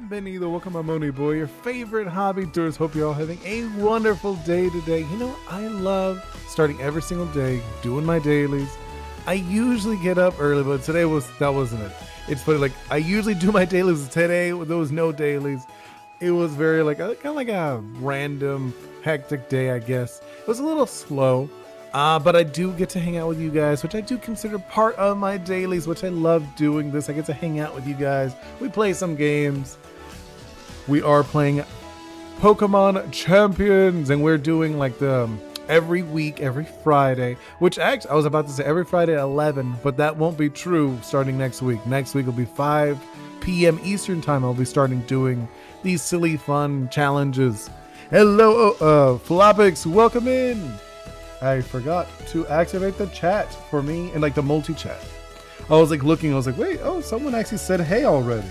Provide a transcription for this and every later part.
Bienvenido, welcome, I'm OniBoi, your favorite hobby tourist. Hope you're all having a wonderful day today. You know, I love starting every single day, doing my dailies. I usually get up early, but today that wasn't it. It's funny, like I usually do my dailies. Today there was no dailies. It was very kind of like a random, hectic day, I guess. It was a little slow, but I do get to hang out with you guys, which I do consider part of my dailies, which I love doing this. I get to hang out with you guys. We play some games. We are playing Pokemon Champions, and we're doing like the every week, every Friday, which actually I was about to say every Friday at 11, but that won't be true starting next week. Next week will be 5 p.m. Eastern time. I'll be starting doing these silly fun challenges. Hello, Flopix, welcome in. I forgot to activate the chat for me and like the multi-chat. I was like looking, I was like, wait, oh, someone actually said hey already.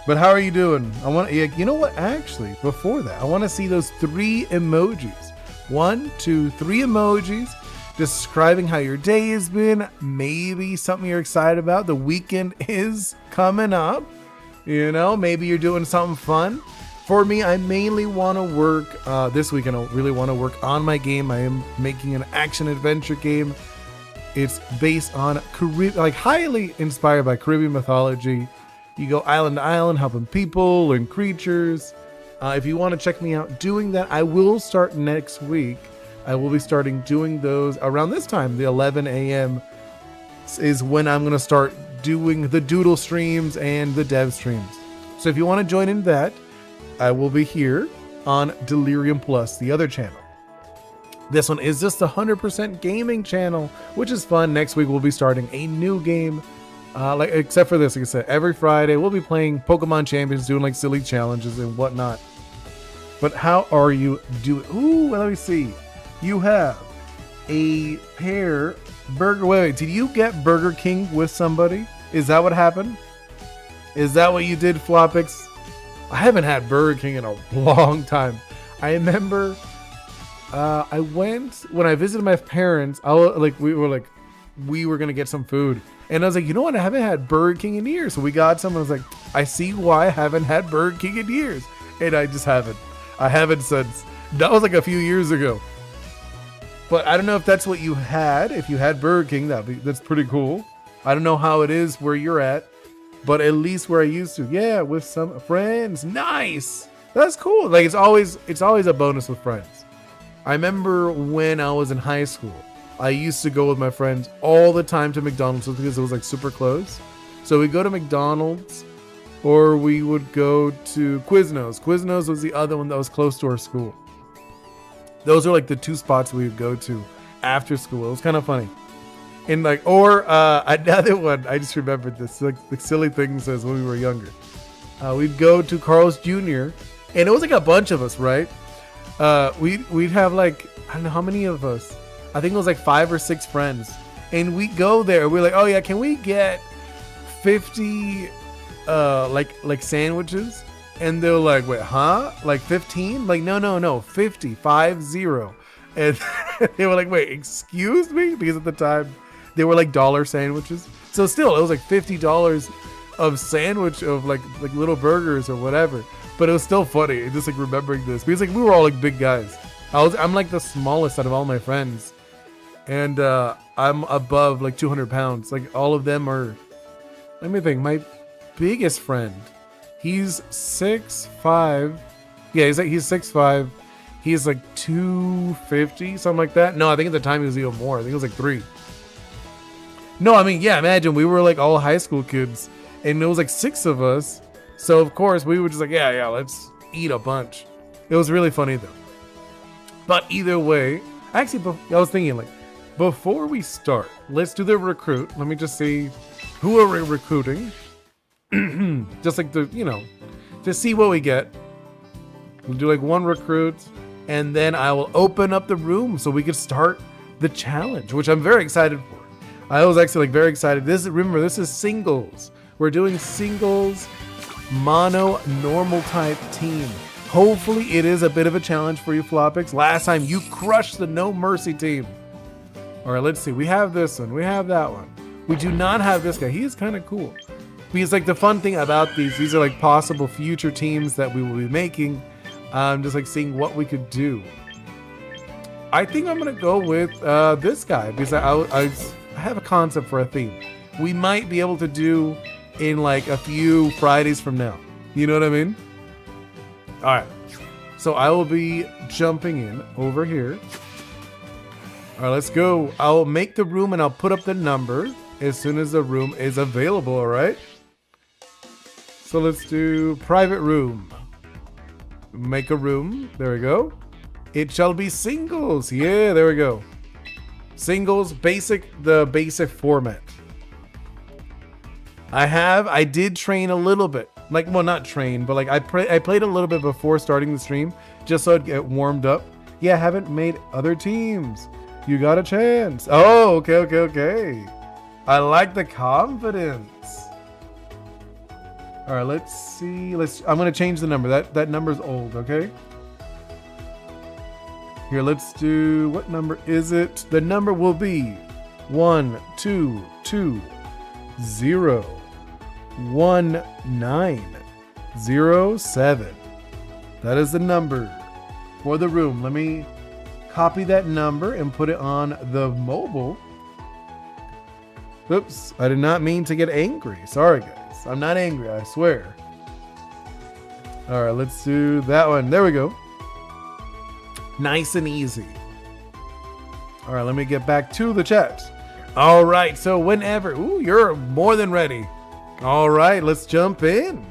But how are you doing? You know what, actually, before that, I want to see those 3 emojis. 1, 2, 3 emojis describing how your day has been, maybe something you're excited about. The weekend is coming up. You know, maybe you're doing something fun. For me, I mainly want to work this weekend. I really want to work on my game. I am making an action adventure game. It's based on highly inspired by Caribbean mythology. You go island to island, helping people and creatures. If you want to check me out doing that, I will start next week. I will be starting doing those around this time. The 11 a.m. is when I'm going to start doing the doodle streams and the dev streams. So if you want to join in that, I will be here on Delirium Plus, the other channel. This one is just a 100% gaming channel, which is fun. Next week we'll be starting a new game. Except for this, like I said, every Friday we'll be playing Pokemon Champions, doing like silly challenges and whatnot. But how are you doing? Ooh, let me see. You have a pair burger. Wait, did you get Burger King with somebody? Is that what happened? Is that what you did, Flopix? I haven't had Burger King in a long time. I remember I went when I visited my parents. We were gonna get some food. And I was like, you know what? I haven't had Burger King in years. So we got some. I was like, I see why I haven't had Burger King in years. And I just haven't. I haven't since. That was like a few years ago. But I don't know if that's what you had. If you had Burger King, that's pretty cool. I don't know how it is where you're at. But at least where I used to. Yeah, with some friends. Nice. That's cool. Like it's always a bonus with friends. I remember when I was in high school, I used to go with my friends all the time to McDonald's because it was like super close. So we go to McDonald's or we would go to Quiznos. Quiznos was the other one that was close to our school. Those are like the 2 spots we would go to after school. It was kind of funny. And another one, I just remembered this, like the silly thing says when we were younger. We'd go to Carl's Jr. and it was like a bunch of us, right? We'd have like, I don't know how many of us. I think it was like 5 or 6 friends. And we go there. We're like, oh yeah, can we get 50 like sandwiches? And they're like, wait, huh? Like 15? Like, no, 50, 5-0. And they were like, wait, excuse me? Because at the time they were like dollar sandwiches. So still, it was like $50 of sandwich of like little burgers or whatever. But it was still funny, just like remembering this. Because like we were all like big guys. I'm like the smallest out of all my friends. And I'm above like 200 pounds. Like all of them are, let me think, my biggest friend, he's 6'5". Yeah, he's 6'5". He's like 250, something like that. No, I think at the time he was even more. I think it was like 3. No, I mean, yeah, imagine we were like all high school kids and it was like 6 of us. So of course we were just like, yeah, let's eat a bunch. It was really funny though. But either way, actually, I was thinking like, before we start, let's do the recruit. Let me just see who are we recruiting. Just like to see what we get. We'll do like 1 recruit, and then I will open up the room so we can start the challenge, which I'm very excited for. I was actually like very excited. Remember, this is singles. We're doing singles, mono, normal type team. Hopefully it is a bit of a challenge for you, Flopix. Last time you crushed the No Mercy team. All right, let's see. We have this one. We have that one. We do not have this guy. He is kind of cool. Because like the fun thing about these are like possible future teams that we will be making. Just like seeing what we could do. I think I'm gonna go with this guy because I have a concept for a theme. We might be able to do in like a few Fridays from now. You know what I mean? All right. So I will be jumping in over here. All right, let's go. I'll make the room and I'll put up the number as soon as the room is available. All right. So let's do private room. Make a room. There we go. It shall be singles. Yeah, there we go. Singles, the basic format. I did train a little bit. Like, well, not train, but like I played a little bit before starting the stream just so I'd get warmed up. Yeah, I haven't made other teams. You got a chance. Oh, okay. I like the confidence. All right, let's see. I'm gonna change the number. That number's old. Okay. Here, let's do. What number is it? The number will be 1 2 2 0 1 9 0 7. That is the number for the room. Let me copy that number and put it on the mobile. Oops, I did not mean to get angry. Sorry, guys. I'm not angry, I swear. All right, let's do that one. There we go. Nice and easy. All right, let me get back to the chat. All right, so whenever, ooh, you're more than ready. All right, let's jump in.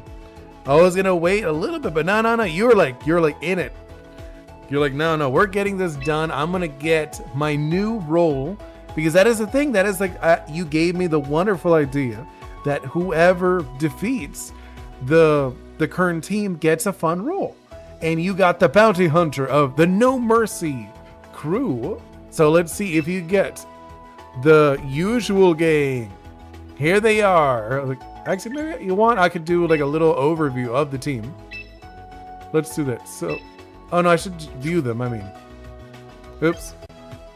I was gonna wait a little bit, but no, you're like in it. You're like, no, we're getting this done. I'm gonna get my new role because that is the thing. That is like, you gave me the wonderful idea that whoever defeats the current team gets a fun role. And you got the bounty hunter of the No Mercy crew. So let's see if you get the usual gang. Here they are. Like, actually, maybe you want, I could do like a little overview of the team. Let's do that. So, oh no, I should view them. I mean, oops.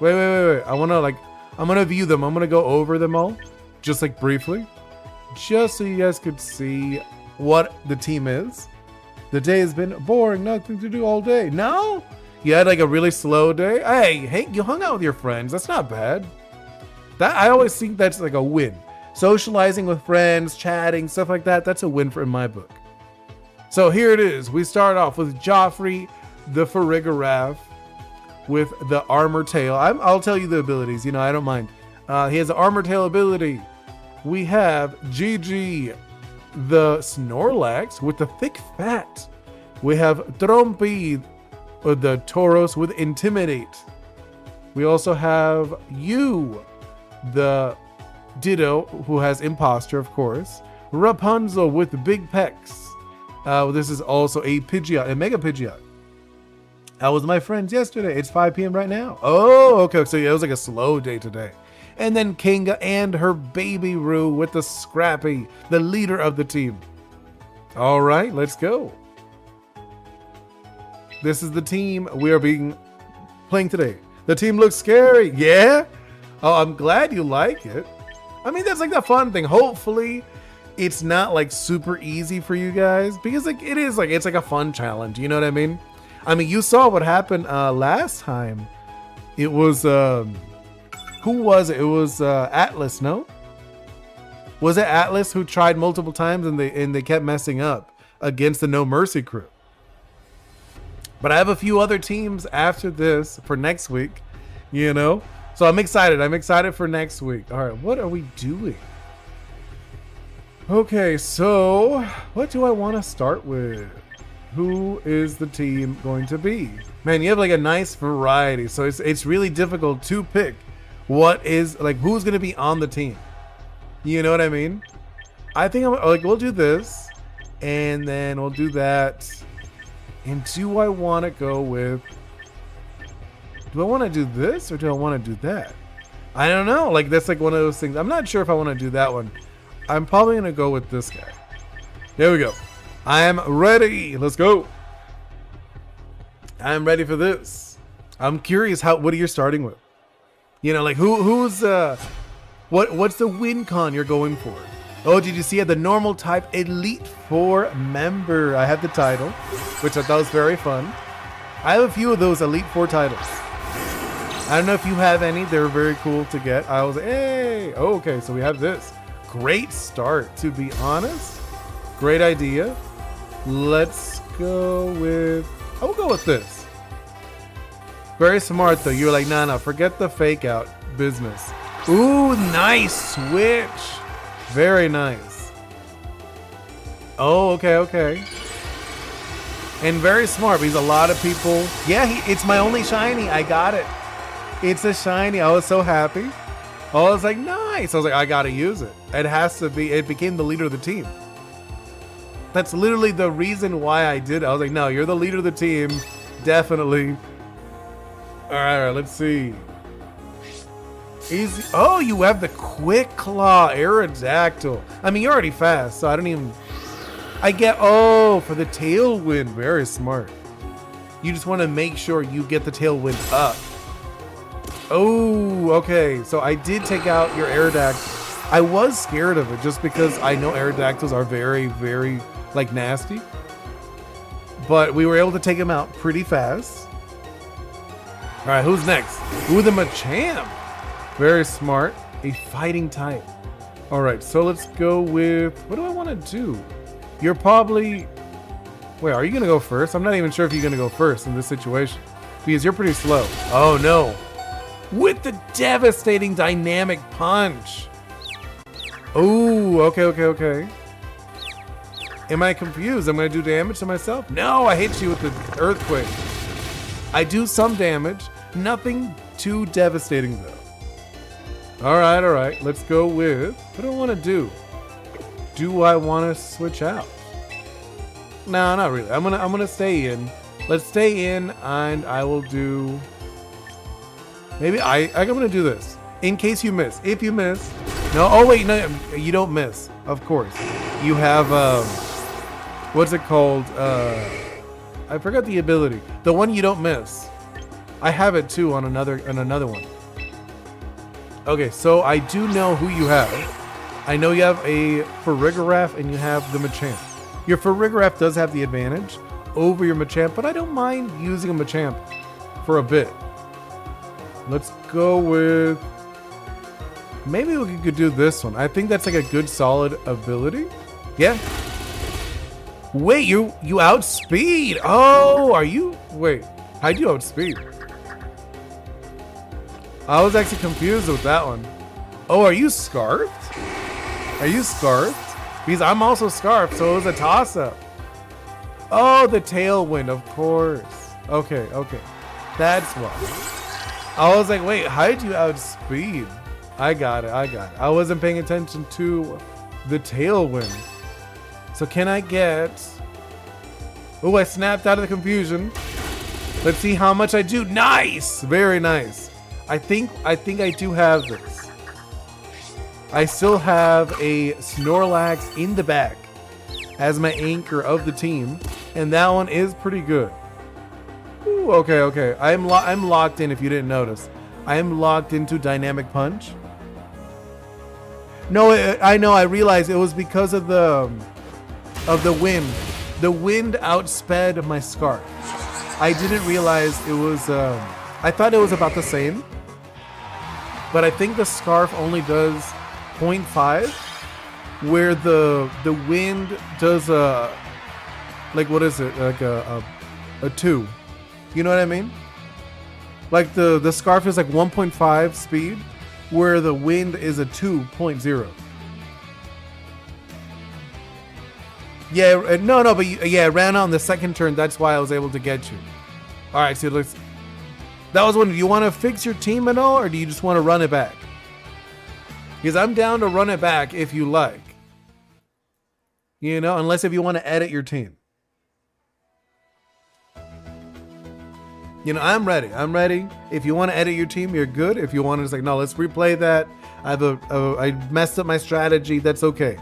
Wait. I'm gonna view them. I'm gonna go over them all, just like briefly, just so you guys could see what the team is. The day has been boring, nothing to do all day. No? You had like a really slow day? Hey, you hung out with your friends. That's not bad. I always think that's like a win. Socializing with friends, chatting, stuff like that, that's a win in my book. So here it is. We start off with Joffrey, the Farigarath, with the Armor Tail. I'll tell you the abilities, I don't mind. He has the Armor Tail ability. We have Gigi, the Snorlax with the thick fat. We have Trompi, the Tauros with Intimidate. We also have you, the Ditto, who has Imposter, of course. Rapunzel with Big Pecs. This is also a Pidgeot, a Mega Pidgeot. I was with my friends yesterday. It's 5 p.m. right now. Oh, okay. So yeah, it was like a slow day today. And then Kinga and her baby Roo with the Scrappy, the leader of the team. All right, let's go. This is the team we are playing today. The team looks scary. Yeah? Oh, I'm glad you like it. I mean, that's like the fun thing. Hopefully, it's not like super easy for you guys because like it is like it's like a fun challenge. You know what I mean? I mean, you saw what happened last time. It was who was it? It was Atlas, no? Was it Atlas who tried multiple times and they kept messing up against the No Mercy crew? But I have a few other teams after this for next week, So I'm excited. I'm excited for next week. All right, what are we doing? Okay, so what do I want to start with? Who is the team going to be? Man, you have like a nice variety, so it's really difficult to pick what is like who's going to be on the team. You know what I mean? I think we'll do this, and then we'll do that. And do I want to go with? Do I want to do this or do I want to do that? I don't know. Like that's like one of those things. I'm not sure if I want to do that one. I'm probably gonna go with this guy. There we go. I am ready. Let's go. I'm ready for this. I'm curious what are you starting with? Like who's what's the win con you're going for? Oh, did you see it? The normal type Elite 4 member. I have the title, which I thought was very fun. I have a few of those Elite 4 titles. I don't know if you have any. They're very cool to get. I was like, hey, okay, so we have this. Great start, to be honest. Great idea. Let's go with, I'll go with this. Very smart though. You're like, nah, forget the fake out business. Ooh, nice switch. Very nice. Oh, okay. And very smart because a lot of people, yeah, it's my only shiny. I got it. It's a shiny. I was so happy. I was like, nice. I was like, I gotta use it. It has to be. It became the leader of the team. That's literally the reason why I did it. I was like, no, you're the leader of the team. Definitely. All right, let's see. Easy. Oh, you have the Quick Claw Aerodactyl. I mean, you're already fast, so I don't even... I get... Oh, for the Tailwind. Very smart. You just want to make sure you get the Tailwind up. Oh, okay. So I did take out your Aerodactyl. I was scared of it just because I know Aerodactyls are very, very, like, nasty. But we were able to take him out pretty fast. All right, who's next? Ooh, the Machamp. Very smart. A fighting type. All right, so let's go with... What do I want to do? You're probably... Wait, are you going to go first? I'm not even sure if you're going to go first in this situation. Because you're pretty slow. Oh, no. With the devastating dynamic punch. Oh, okay. Am I confused? I'm going to do damage to myself? No, I hit you with the earthquake. I do some damage. Nothing too devastating, though. All right. Let's go with... What do I want to do? Do I want to switch out? No, not really. I'm gonna stay in. Let's stay in, and I will do... Maybe I'm gonna do this. In case you miss. If you miss... No, oh wait, no, you don't miss. Of course. You have, what's it called? I forgot the ability. The one you don't miss. I have it too on another one. Okay, so I do know who you have. I know you have a Farigiraf and you have the Machamp. Your Farigiraf does have the advantage over your Machamp, but I don't mind using a Machamp for a bit. Let's go with... Maybe we could do this one. I think that's like a good solid ability. Yeah. Wait, you outspeed. Oh, are you... Wait, how'd you outspeed? I was actually confused with that one. Oh, are you scarfed? Are you scarfed? Because I'm also scarfed, so it was a toss-up. Oh, the Tailwind, of course. Okay. That's why. I was like, wait, how did you outspeed? I got it. I wasn't paying attention to the Tailwind. So can I get... Oh, I snapped out of the confusion. Let's see how much I do. Nice! Very nice. I think I do have this. I still have a Snorlax in the back as my anchor of the team, and that one is pretty good. Ooh, okay. I'm locked in. If you didn't notice, I am locked into Dynamic Punch. No, I know. I realized it was because of the wind. The wind outsped my Scarf. I didn't realize it was. I thought it was about the same, but I think the Scarf only does 0.5, where the wind does like, what is it, like a 2. You know what I mean? Like the Scarf is like 1.5 speed, where the wind is a 2.0. Yeah, no, but it ran out on the second turn. That's why I was able to get you. All right, so let's. That was one. Do you want to fix your team at all, or do you just want to run it back? Because I'm down to run it back if you like. You know, unless if you want to edit your team. You know, I'm ready. If you want to edit your team, you're good. If you want to just like, no, let's replay that. I messed up my strategy. That's okay.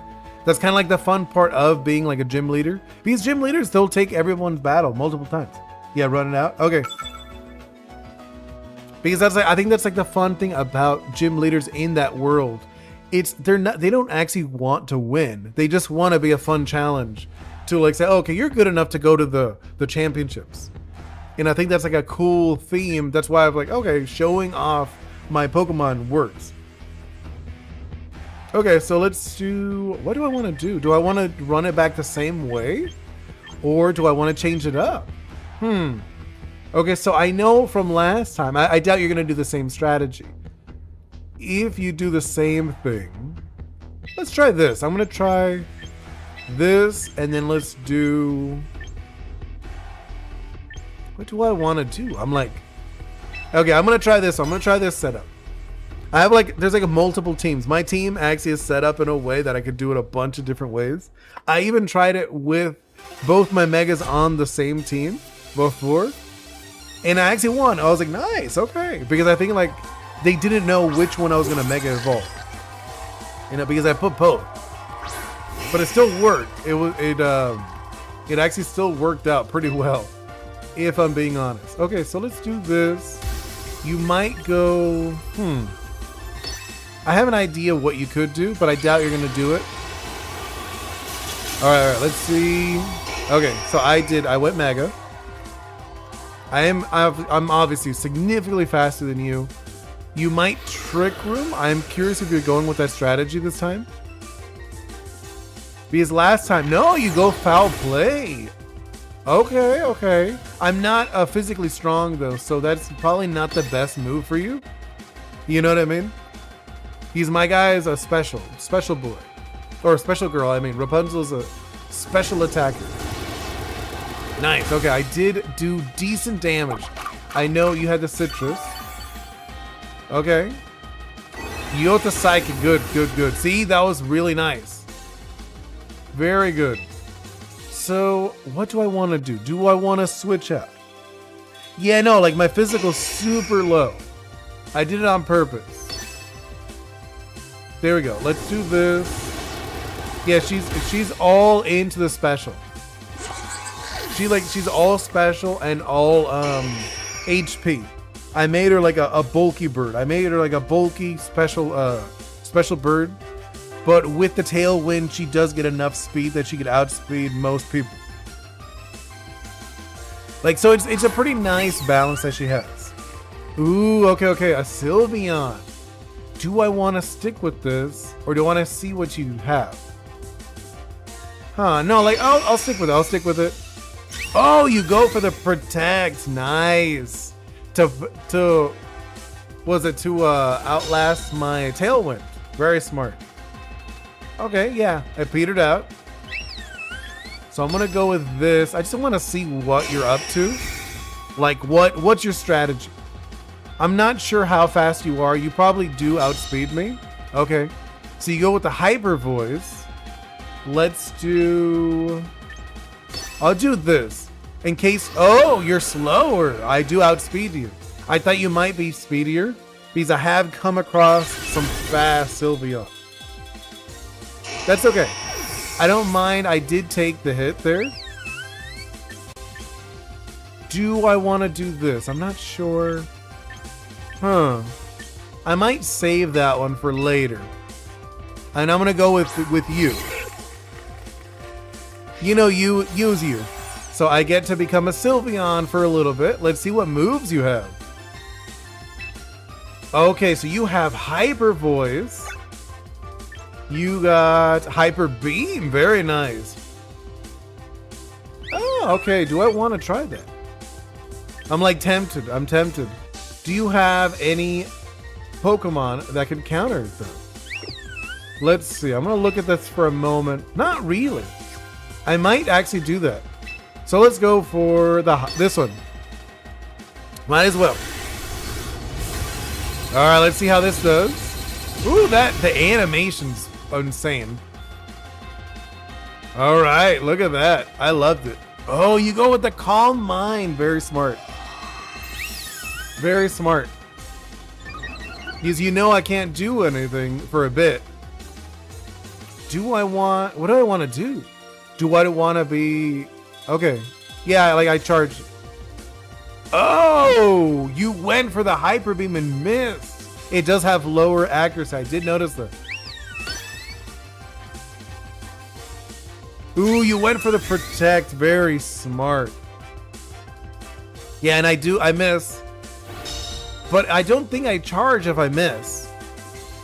That's kind of like the fun part of being like a gym leader. Because gym leaders, they'll take everyone's battle multiple times. Yeah, run it out. Okay. Because that's like, I think that's like the fun thing about gym leaders in that world, they don't actually want to win. They just want to be a fun challenge to like say, oh, okay, you're good enough to go to the championships. And I think that's like a cool theme. That's why I'm like, okay, showing off my Pokemon works. Okay, so let's do, what do I want to do? Do I want to run it back the same way? Or do I want to change it up? Okay, so I know from last time, I doubt you're going to do the same strategy. If you do the same thing, let's try this. I'm going to try this, and then let's do, what do I want to do? I'm like, okay, I'm going to try this. I'm going to try this setup. I have like, there's like multiple teams. My team actually is set up in a way that I could do it a bunch of different ways. I even tried it with both my Megas on the same team before. And I actually won. I was like, nice, okay. Because I think like they didn't know which one I was gonna Mega Evolve. You know, because I put both. But it still worked. It actually still worked out pretty well, if I'm being honest. Okay, so let's do this. You might go, I have an idea what you could do, but I doubt you're gonna do it. All right, let's see. Okay, so I went Mega. I'm obviously significantly faster than you. You might Trick Room. I'm curious if you're going with that strategy this time. Because last time, no, you go Foul Play. Okay. I'm not physically strong though, so that's probably not the best move for you. You know what I mean? My guy is a special boy. Or special girl, I mean. Rapunzel's a special attacker. Nice, okay, I did do decent damage. I know you had the Citrus. Okay. You got the Psychic, good. See, that was really nice. Very good. So, what do I want to do? Do I want to switch up? Yeah, no, like my physical's super low. I did it on purpose. There we go. Let's do this. Yeah, she's all into the special. She's all special and all HP. I made her like a bulky bird. I made her like a bulky special bird. But with the tailwind, she does get enough speed that she could outspeed most people. Like, so it's a pretty nice balance that she has. Ooh, okay, a Sylveon. Do I want to stick with this, or do I want to see what you have? Huh, no, like, I'll stick with it. Oh, you go for the Protect. Nice. To outlast my Tailwind. Very smart. Okay, yeah, I petered out. So I'm gonna go with this. I just want to see what you're up to. Like, what's your strategy? I'm not sure how fast you are. You probably do outspeed me. Okay, so you go with the Hyper Voice. I'll do this. In case, oh, you're slower. I do outspeed you. I thought you might be speedier because I have come across some fast Sylveon. That's okay. I don't mind. I did take the hit there. Do I want to do this? I'm not sure. I might save that one for later. And I'm going to go with you. You know, use you. So I get to become a Sylveon for a little bit. Let's see what moves you have. Okay, so you have Hyper Voice. You got Hyper Beam. Very nice. Oh, okay. Do I want to try that? I'm like tempted. I'm tempted. Do you have any Pokemon that can counter them? Let's see. I'm going to look at this for a moment. Not really. I might actually do that. So let's go for this one. Might as well. All right, let's see how this does. Ooh, the animation's insane. All right, look at that. I loved it. Oh, you go with the Calm Mind. Very smart. Very smart. Because you know I can't do anything for a bit. What do I want to do? Do I want to be... Okay. Yeah, like I charged. Oh, you went for the Hyper Beam and missed. It does have lower accuracy. I did notice that. Ooh, you went for the protect. Very smart. Yeah, and I miss. But I don't think I charge if I miss.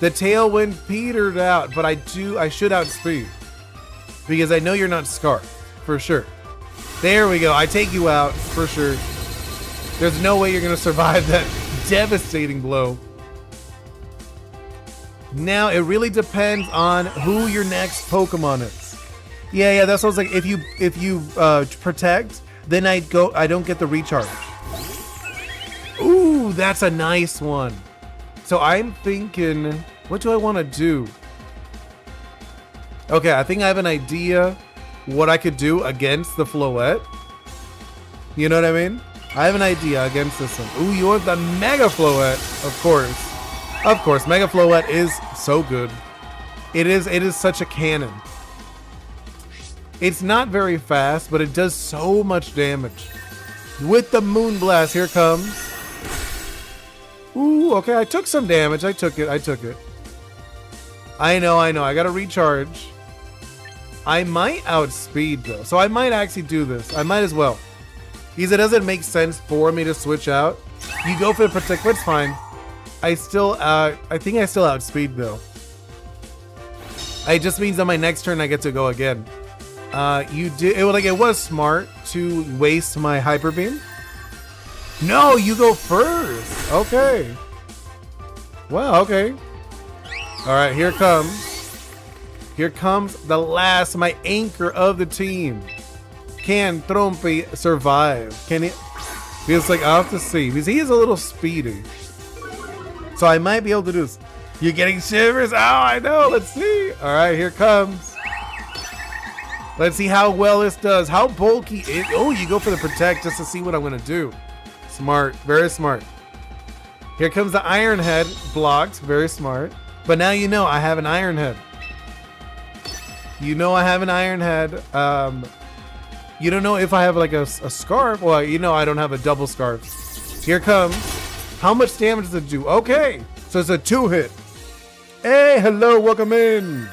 The tailwind petered out, but I should outspeed. Because I know you're not Scarf, for sure. There we go, I take you out, for sure. There's no way you're gonna survive that devastating blow. Now, it really depends on who your next Pokemon is. Yeah, that's what I was like, if you protect, then I don't get the recharge. Ooh, that's a nice one. So I'm thinking, what do I want to do? Okay, I think I have an idea what I could do against the Floette. You know what I mean? I have an idea against this one. Ooh, you want the Mega Floette? Of course. Of course, Mega Floette is so good. It is such a cannon. It's not very fast, but it does so much damage. With the Moonblast, here it comes. Ooh, okay, I took some damage. I took it. I know. I gotta recharge. I might outspeed, though. So I might actually do this. I might as well. Because it doesn't make sense for me to switch out. You go for the protect, but it's fine. I think I still outspeed, though. It just means on my next turn, I get to go again. It was smart to waste my Hyper Beam. No, you go first. Okay. Wow, okay. All right, here comes. Here comes the last, my anchor of the team. Can Trompe survive? Can he? Feels like I'll have to see. Because he is a little speedy. So I might be able to do this. You're getting shivers? Oh, I know. Let's see. All right, here comes. Let's see how well this does. How bulky is. Oh, you go for the protect just to see what I'm going to do. Smart, very smart. Here comes the Iron Head, blocked, very smart. But now you know I have an Iron Head. You know I have an Iron Head. You don't know if I have like a Scarf. Well, you know I don't have a double Scarf. Here comes. How much damage does it do? Okay, so it's a 2-hit. Hey, hello, welcome in.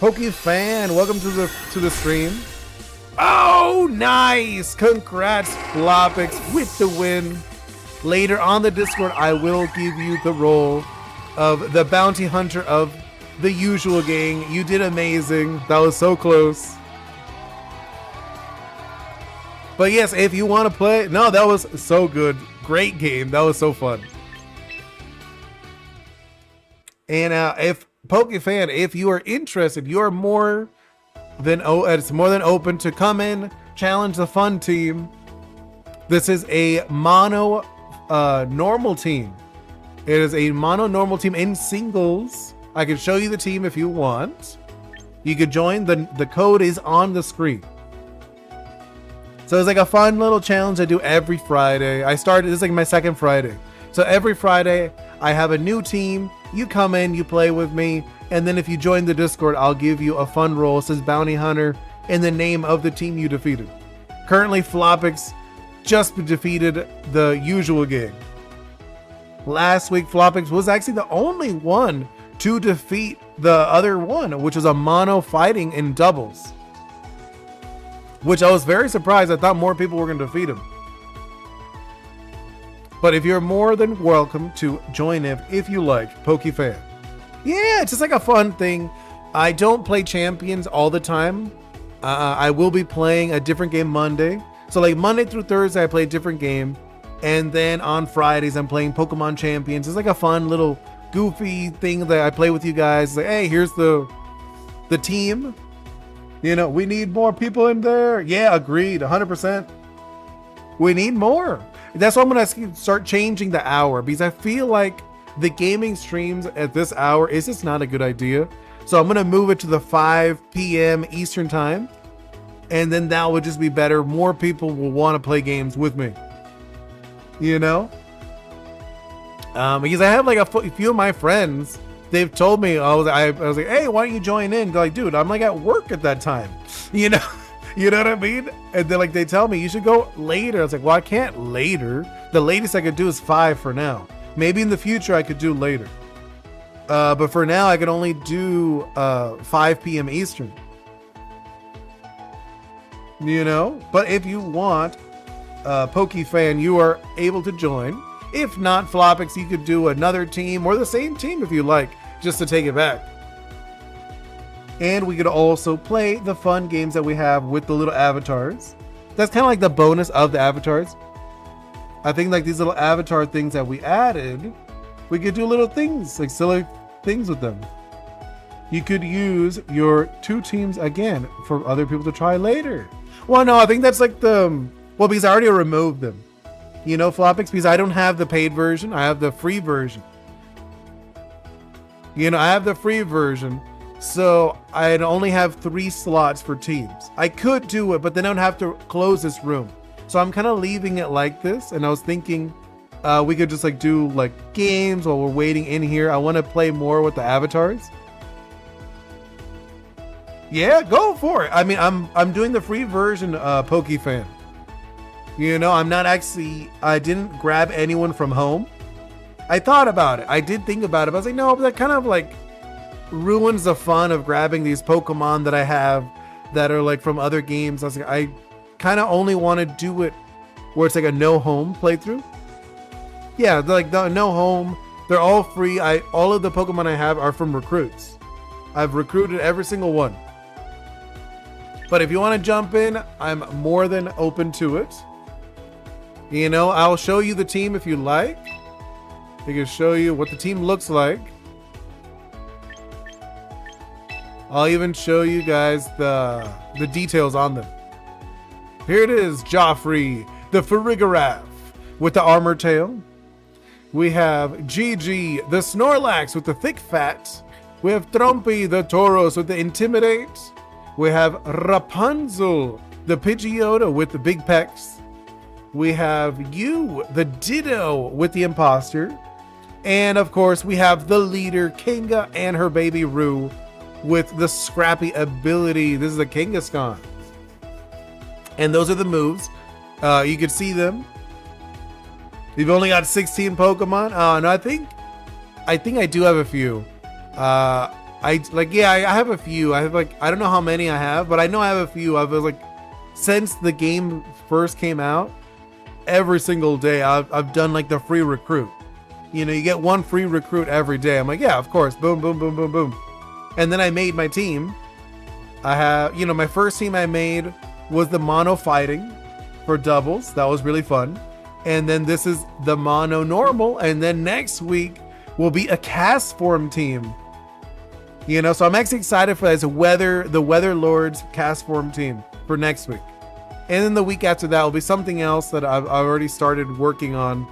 Pokefan, welcome to the stream. Oh, nice! Congrats, Flopix, with the win. Later on the Discord, I will give you the role of the bounty hunter of the usual gang. You did amazing. That was so close. But yes, if you want to play, no, that was so good. Great game. That was so fun. And if Pokefan, if you are interested, you are more than open to come in, challenge the fun team. This is a mono normal team. It is a mono normal team in singles. I can show you the team if you want. You could join. The code is on the screen. So it's like a fun little challenge I do every Friday. This is like my second Friday. So every Friday I have a new team. You come in, you play with me, and then if you join the Discord, I'll give you a fun role. It says Bounty Hunter in the name of the team you defeated. Currently, Flopix just defeated the usual gang. Last week, Flopix was actually the only one to defeat the other one, which was a mono fighting in doubles. Which I was very surprised. I thought more people were going to defeat him. But if you're more than welcome to join if you like, Pokefan. Yeah, it's just like a fun thing. I don't play champions all the time. I will be playing a different game Monday. So like Monday through Thursday, I play a different game. And then on Fridays, I'm playing Pokemon Champions. It's like a fun little goofy thing that I play with you guys. It's like, hey, here's the team. You know, we need more people in there. Yeah, agreed, 100%. We need more. That's why I'm going to start changing the hour, because I feel like the gaming streams at this hour is just not a good idea. So I'm going to move it to the 5 p.m. Eastern time. And then that would just be better. More people will want to play games with me. You know? Because I have like a few of my friends, they've told me, I was like, hey, why don't you join in? They're like, dude, I'm like at work at that time. You know? You know what I mean? And then like they tell me you should go later. I was like, well, I can't later. The latest I could do is 5 for now. Maybe in the future I could do later. But for now I can only do 5 p.m. Eastern. you know. But if you want, Pokefan, you are able to join. If not, Flopix, you could do another team or the same team if you like, just to take it back. And we could also play the fun games that we have with the little avatars. That's kind of like the bonus of the avatars. I think like these little avatar things that we added, we could do little things, like silly things with them. You could use your 2 teams again for other people to try later. Well, no, I think that's like well, because I already removed them. You know, Flopix, because I don't have the paid version. I have the free version. You know, I have the free version. So I'd only have 3 slots for teams. I could do it, but then I'd have to close this room. So I'm kind of leaving it like this. And I was thinking we could just like do like games while we're waiting in here. I want to play more with the avatars. Yeah, go for it. I mean, I'm doing the free version, Pokefan. You know, I'm not actually, I didn't grab anyone from home. I thought about it. I did think about it. But I was like, no, but that kind of like ruins the fun of grabbing these Pokemon that I have that are like from other games. I was like, I kind of only want to do it where it's like a no home playthrough. Yeah, like the no home, they're all free. All of the Pokemon I have are from recruits. I've recruited every single one. But if you want to jump in, I'm more than open to it. You know, I'll show you the team if you like. I can show you what the team looks like. I'll even show you guys the details on them. Here it is, Joffrey, the Farigiraf with the armor tail. We have Gigi, the Snorlax with the thick fat. We have Trumpy, the Tauros with the Intimidate. We have Rapunzel, the Pidgeotto with the big pecs. We have you, the Ditto with the Imposter. And of course, we have the leader, Kinga, and her baby Roo with the scrappy ability. This is a Kangaskhan. And those are the moves. You can see them. You've only got 16 Pokemon. No, I think I do have a few. I have a few. I have like, I don't know how many I have, but I know I have a few. I was like, since the game first came out, every single day I've done like the free recruit. You know, you get 1 free recruit every day. I'm like, yeah, of course. Boom, boom, boom, boom, boom. And then I made my team. I have, you know, my first team I made was the mono fighting for doubles. That was really fun. And then this is the mono normal. And then next week will be a cast form team. You know, so I'm actually excited for this the Weather Lords cast form team for next week. And then the week after that will be something else that I've already started working on.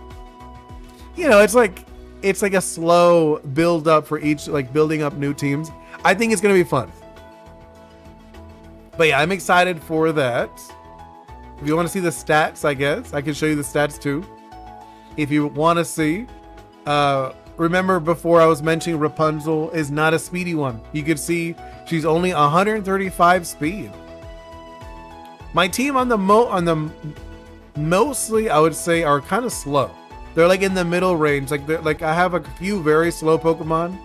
You know, it's like a slow build up for each, like building up new teams. I think it's going to be fun. But yeah, I'm excited for that. If you want to see the stats, I guess I can show you the stats too. If you want to see, remember before I was mentioning Rapunzel is not a speedy one. You could see she's only 135 speed. My team on the mostly I would say are kind of slow. They're like in the middle range. Like I have a few very slow Pokemon,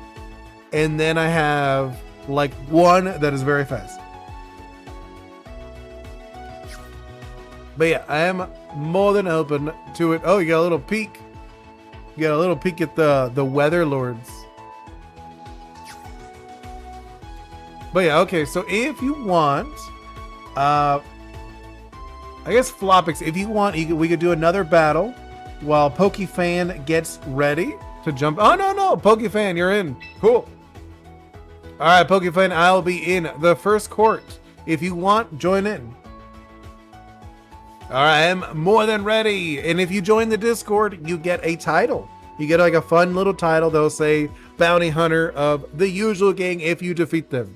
and then I have like one that is very fast. But yeah, I am more than open to it. Oh, you got a little peek. You got a little peek at the Weather Lords. But yeah, okay. So if you want, I guess Flopix, if you want, we could do another battle while Pokefan gets ready to jump. Oh, no. Pokefan, you're in. Cool. All right, Pokefan, I'll be in the first court. If you want, join in. All right, I'm more than ready. And if you join the Discord, you get a title. You get like a fun little title that'll say Bounty Hunter of the usual gang if you defeat them.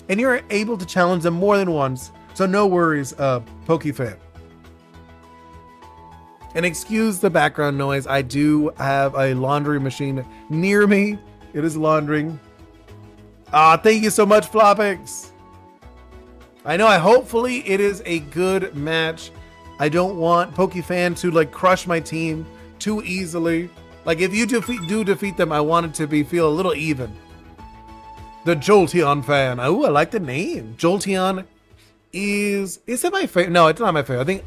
And you're able to challenge them more than once. So no worries, Pokefan. And excuse the background noise. I do have a laundry machine near me. It is laundering. Thank you so much, Flopix. I know, hopefully it is a good match. I don't want Pokefan to like crush my team too easily. Like if you do defeat them, I want it to feel a little even. The Jolteon fan. Oh, I like the name. Jolteon is it my favorite? No, it's not my favorite. I think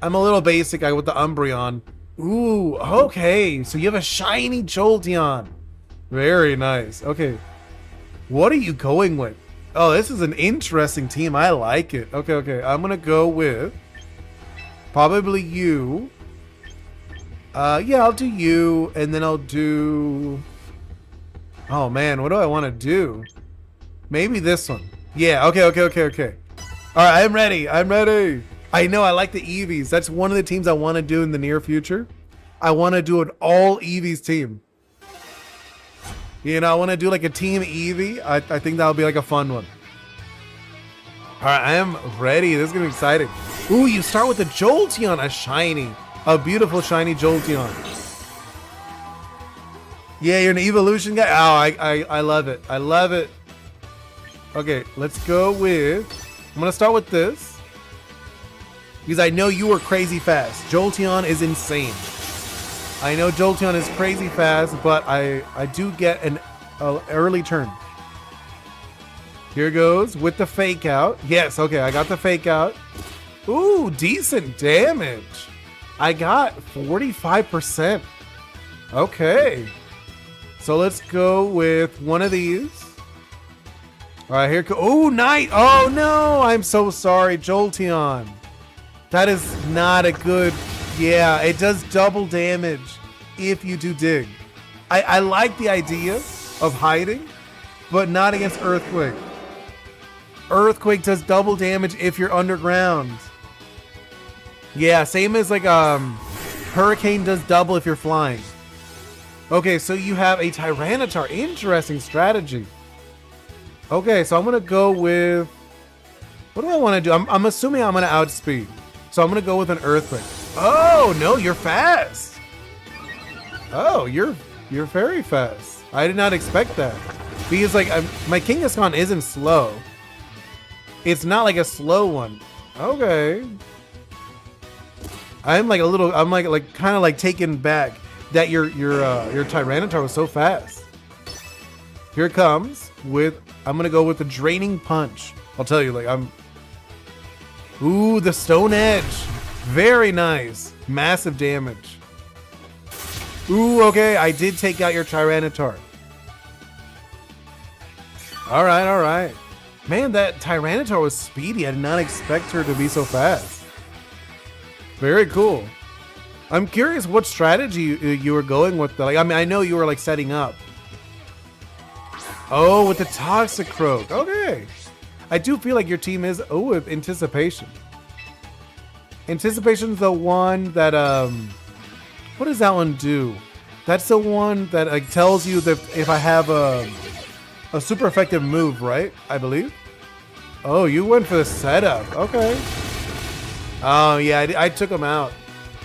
I'm a little basic guy with the Umbreon. Ooh, okay. So you have a shiny Jolteon. Very nice. Okay. What are you going with? Oh, this is an interesting team. I like it. Okay. I'm gonna go with probably you. Yeah, I'll do you, and then I'll do... Oh man, what do I want to do? Maybe this one. Yeah, okay. All right, I'm ready. I know, I like the Eevees. That's one of the teams I want to do in the near future. I want to do an all Eevees team. You know, I want to do like a team Eevee. I think that'll be like a fun one. All right, I am ready. This is going to be exciting. Ooh, you start with a Jolteon, a shiny. A beautiful shiny Jolteon. Yeah, you're an evolution guy. Oh, I love it. I love it. Okay, let's go with... I'm going to start with this. Because I know you are crazy fast. Jolteon is insane. I know Jolteon is crazy fast, but I do get an early turn. Here goes with the fake out. Yes, okay, I got the fake out. Ooh, decent damage. I got 45%. Okay. So let's go with one of these. All right, here. Oh, nice. Oh, no. I'm so sorry, Jolteon. That is not a good... Yeah, it does double damage if you do dig. I like the idea of hiding, but not against Earthquake. Earthquake does double damage if you're underground. Yeah, same as like Hurricane does double if you're flying. Okay, so you have a Tyranitar. Interesting strategy. Okay, so I'm gonna go with... What do I want to do? I'm assuming I'm gonna outspeed. So I'm gonna go with an Earthquake. Oh no, you're fast. Oh, you're very fast. I did not expect that. Because like my Kangaskhan isn't slow. It's not like a slow one. Okay. I'm like a little. I'm like kind of like taken back that your Tyranitar was so fast. Here it comes with. I'm gonna go with the Draining Punch. I'll tell you, like I'm. Ooh, the Stone Edge. Very nice. Massive damage. Ooh, okay. I did take out your Tyranitar. All right. Man, that Tyranitar was speedy. I did not expect her to be so fast. Very cool. I'm curious what strategy you were going with. Like, I mean, I know you were like setting up. Oh, with the Toxicroak. Okay. I do feel like your team is with Anticipation. Anticipation's the one that what does that one do? That's the one that like tells you that if I have a super effective move, right? I believe. Oh, you went for the setup. Okay. Oh yeah, I took him out.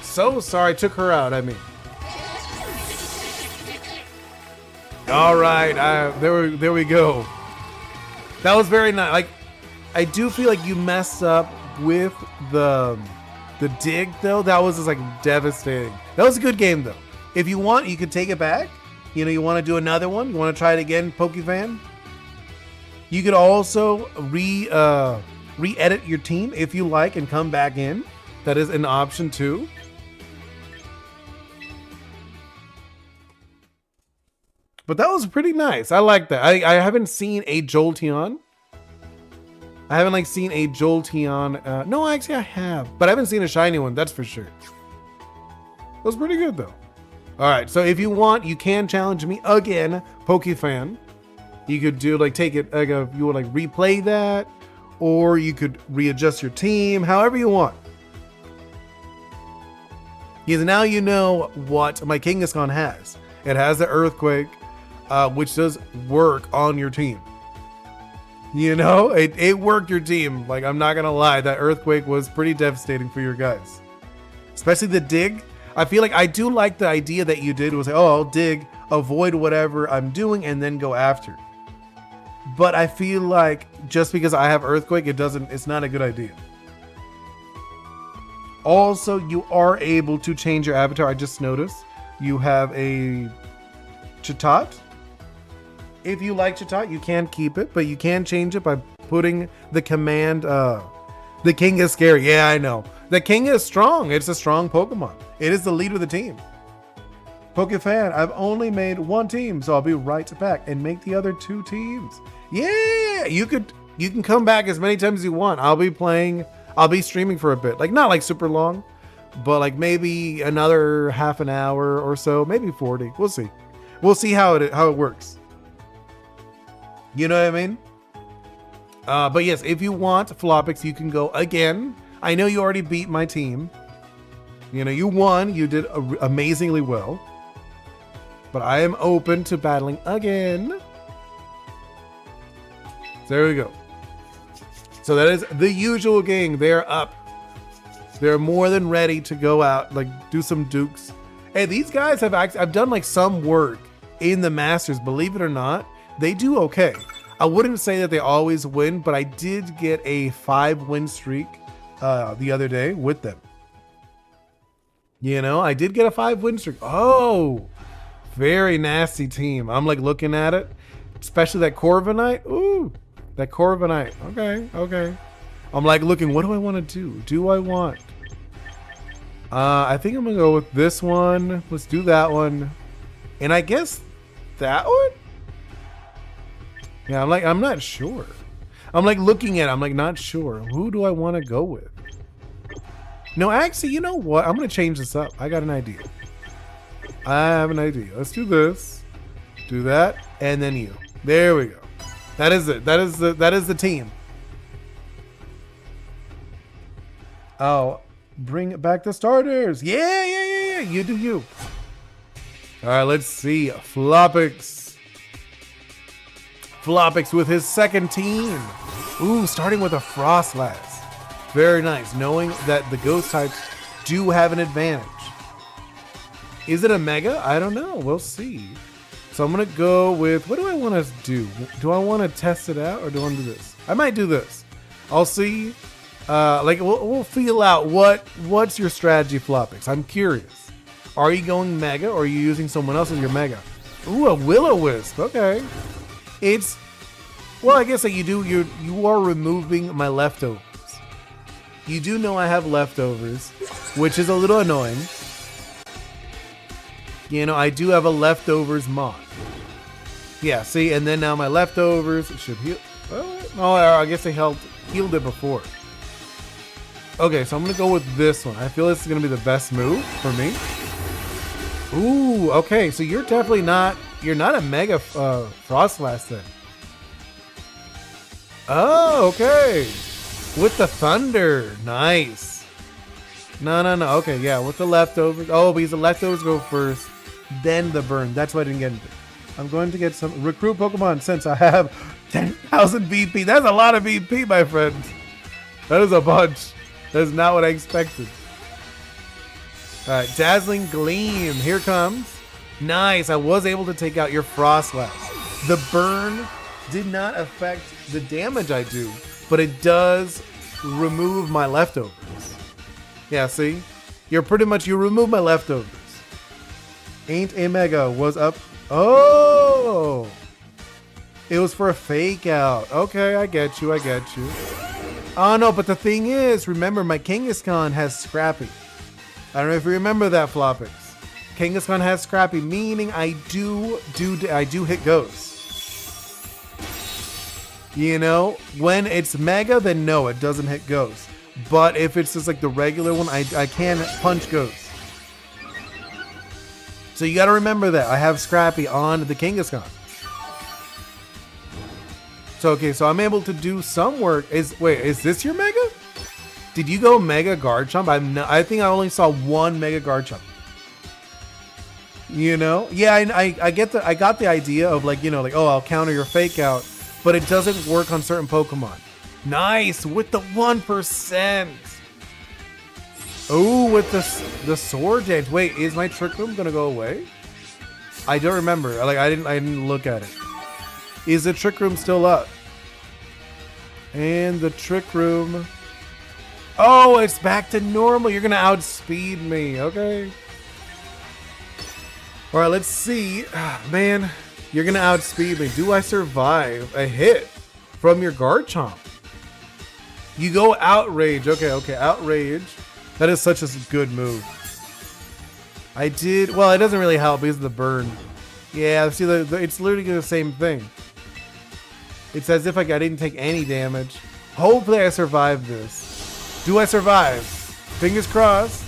So sorry, I took her out. I mean. All right, there we go. That was very nice. Like, I do feel like you messed up with the dig though. That was just like devastating. That was a good game though. If you want, you could take it back. You know, you want to do another one. You want to try it again, Pokefan. You could also re-edit your team if you like and come back in. That is an option too. But that was pretty nice. I like that. I haven't seen a Jolteon. I haven't like seen a Jolteon. No, actually I have, but I haven't seen a shiny one. That's for sure. That was pretty good though. All right, so if you want, you can challenge me again, Pokefan. You could do like take it like you would like replay that, or you could readjust your team, however you want. Because now you know what my Kangaskhan has. It has the Earthquake, which does work on your team. You know, it worked your team. Like, I'm not gonna lie, that Earthquake was pretty devastating for your guys. Especially the dig. I feel like I do like the idea that you did was like, oh, I'll dig, avoid whatever I'm doing, and then go after. But I feel like just because I have Earthquake, it's not a good idea. Also, you are able to change your avatar. I just noticed you have a Chatot. If you like Chatot, you can keep it, but you can change it by putting the command The king is scary. Yeah, I know. The king is strong. It's a strong Pokemon. It is the leader of the team. Pokefan, I've only made one team, so I'll be right back and make the other 2 teams. Yeah, you can come back as many times as you want. I'll be streaming for a bit. Like, not like super long, but like maybe another half an hour or so, maybe 40. We'll see. We'll see how it works. You know what I mean? But yes, if you want Floppix, you can go again. I know you already beat my team. You know, you won. You did amazingly well. But I am open to battling again. There we go. So that is the usual gang. They're up. They're more than ready to go out, like do some dukes. Hey, these guys I've done like some work in the Masters. Believe it or not, they do okay. I wouldn't say that they always win, but I did get a 5-win streak the other day with them. You know, I did get a 5-win streak. Oh, very nasty team. I'm like looking at it, especially that Corviknight. Ooh, that Corviknight. Okay. I'm like looking, what do I want to do? Do I want? I think I'm gonna go with this one. Let's do that one. And I guess that one? Yeah, I'm not sure. I'm like looking at it, I'm like not sure. Who do I want to go with? No, actually, you know what? I'm gonna change this up. I got an idea. I have an idea. Let's do this. Do that, and then you. There we go. That is it. That is the team. Oh, bring back the starters. Yeah. You do you. All right, let's see. Floppix with his second team. Ooh, starting with a Frostlass. Very nice, knowing that the ghost types do have an advantage. Is it a Mega? I don't know. We'll see. So I'm going to go with, what do I want to do? Do I want to test it out or do I want to do this? I might do this. I'll see. We'll feel out what's your strategy, Floppix. I'm curious. Are you going Mega or are you using someone else as your Mega? Ooh, a Will-O-Wisp. Okay. Well, I guess that you are removing my leftovers. You do know I have leftovers, which is a little annoying. You know, I do have a leftovers mod. Yeah, see, and then now my leftovers should heal. Oh, I guess they healed it before. Okay, so I'm gonna go with this one. I feel this is gonna be the best move for me. Ooh, okay, so you're definitely not a Mega Frostlass then. Oh, okay. With the Thunder. Nice. No. Okay, yeah, with the leftovers. Oh, because the leftovers go first, then the burn. That's why I didn't get it. I'm going to get some recruit Pokemon since I have 10,000 VP. That's a lot of VP, my friend. That is a bunch. That's not what I expected. All right, Dazzling Gleam. Here comes. Nice. I was able to take out your Frostlass. The burn did not affect the damage I do, but it does remove my leftovers. Yeah, see? You remove my leftovers. Ain't a Mega was up. Oh! It was for a fake out. Okay, I get you. Oh no, but the thing is, remember my Kangaskhan has Scrappy. I don't know if you remember that, Floppix. Kangaskhan has Scrappy, meaning I do hit Ghost. You know, when it's Mega, then no, it doesn't hit Ghost. But if it's just like the regular one, I can punch Ghost. So you got to remember that. I have Scrappy on the Kangaskhan. So, okay, so I'm able to do some work. Is this your Mega? Did you go Mega Garchomp? I think I only saw one Mega Garchomp. You know? Yeah, I got the idea of like, you know, like, oh, I'll counter your fake out. But it doesn't work on certain Pokemon. Nice, with the 1%. Oh, with the sword dance. Wait, is my Trick Room gonna go away? I don't remember. Like I didn't look at it. Is the Trick Room still up? And the Trick Room. Oh, it's back to normal. You're gonna outspeed me. Okay. All right, let's see. Man, you're gonna outspeed me. Do I survive a hit from your Garchomp? You go Outrage. Okay, Outrage. That is such a good move. I did... Well, it doesn't really help because of the burn. Yeah, see, it's literally the same thing. It's as if like I didn't take any damage. Hopefully I survive this. Do I survive? Fingers crossed.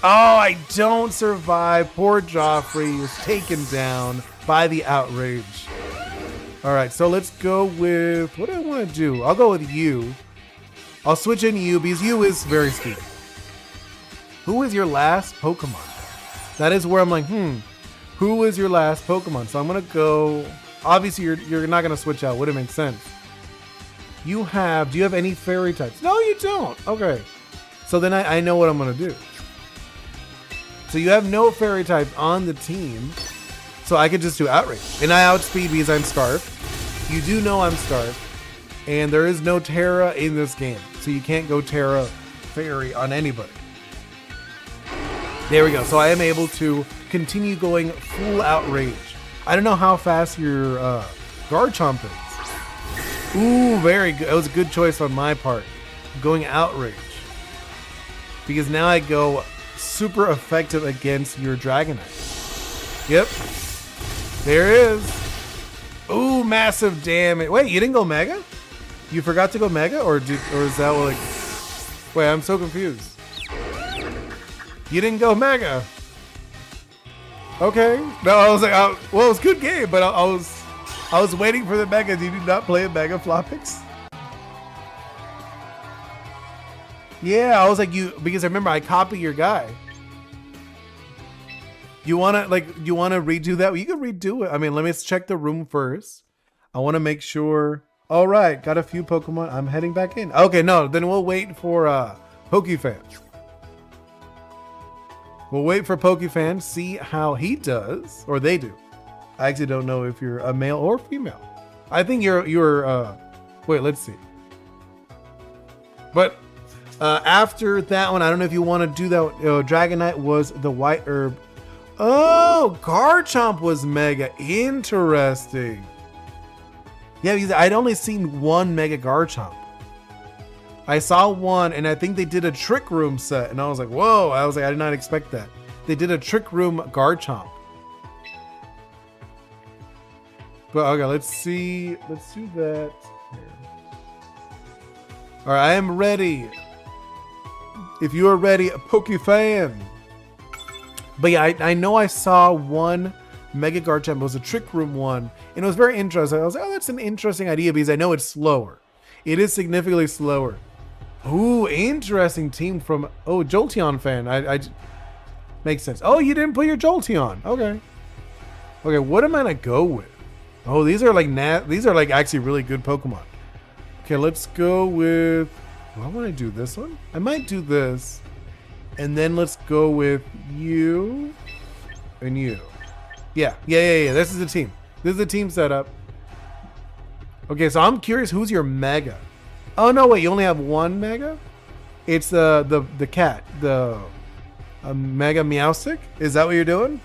Oh, I don't survive. Poor Joffrey is taken down by the Outrage. All right, so let's go with... What do I want to do? I'll go with you. I'll switch in you because you is very speedy. Who is your last Pokemon? That is where I'm like, who is your last Pokemon? So I'm going to go... Obviously, you're not going to switch out. Wouldn't make sense. Do you have any fairy types? No, you don't. Okay. So then I know what I'm going to do. So you have no fairy types on the team. So I could just do Outrage. And I outspeed because I'm Scarf. You do know I'm Scarf. And there is no Terra in this game. So you can't go Terra Fairy on anybody. There we go. So I am able to continue going full Outrage. I don't know how fast your Garchomp is. Ooh, very good. That was a good choice on my part. Going Outrage. Because now I go super effective against your Dragonite. Yep. There it is. Ooh, massive damage. Wait, you didn't go Mega? You forgot to go Mega? Or is that like... Wait, I'm so confused. You didn't go Mega. Okay. No, I was like, well, it was a good game, but I was waiting for the Mega. You did not play a Mega Flopix? Yeah, I was like, because I remember I copied your guy. You wanna redo that? Well, you can redo it. I mean, let me check the room first. I want to make sure. All right, got a few Pokemon. I'm heading back in. Okay, no, then we'll wait for Pokefan. We'll wait for Pokefan, see how he does, or they do. I actually don't know if you're a male or female. I think you're wait, let's see. But after that one, I don't know if you want to do that. Dragonite was the white herb. Oh, Garchomp was Mega. Interesting. Yeah, because I'd only seen one Mega Garchomp. I saw one, and I think they did a Trick Room set, and I was like, whoa. I was like, I did not expect that. They did a Trick Room Garchomp. But okay, let's see. Let's do that. All right, I am ready. If you are ready, Pokefan. But yeah, I know I saw one Mega Garchomp. It was a Trick Room one, and it was very interesting. I was like, oh, that's an interesting idea because I know it's slower. It is significantly slower. Ooh, interesting team from Jolteon fan. I makes sense. Oh, you didn't put your Jolteon. Okay. Okay, what am I gonna go with? Oh, these are like actually really good Pokemon. Okay, let's go with. Do I want to do this one? I might do this, and then let's go with you and you. Yeah. This is the team. This is the team setup. Okay, so I'm curious, who's your Mega? Oh no, wait, you only have one Mega? It's the cat, the Mega Meowstic? Is that what you're doing?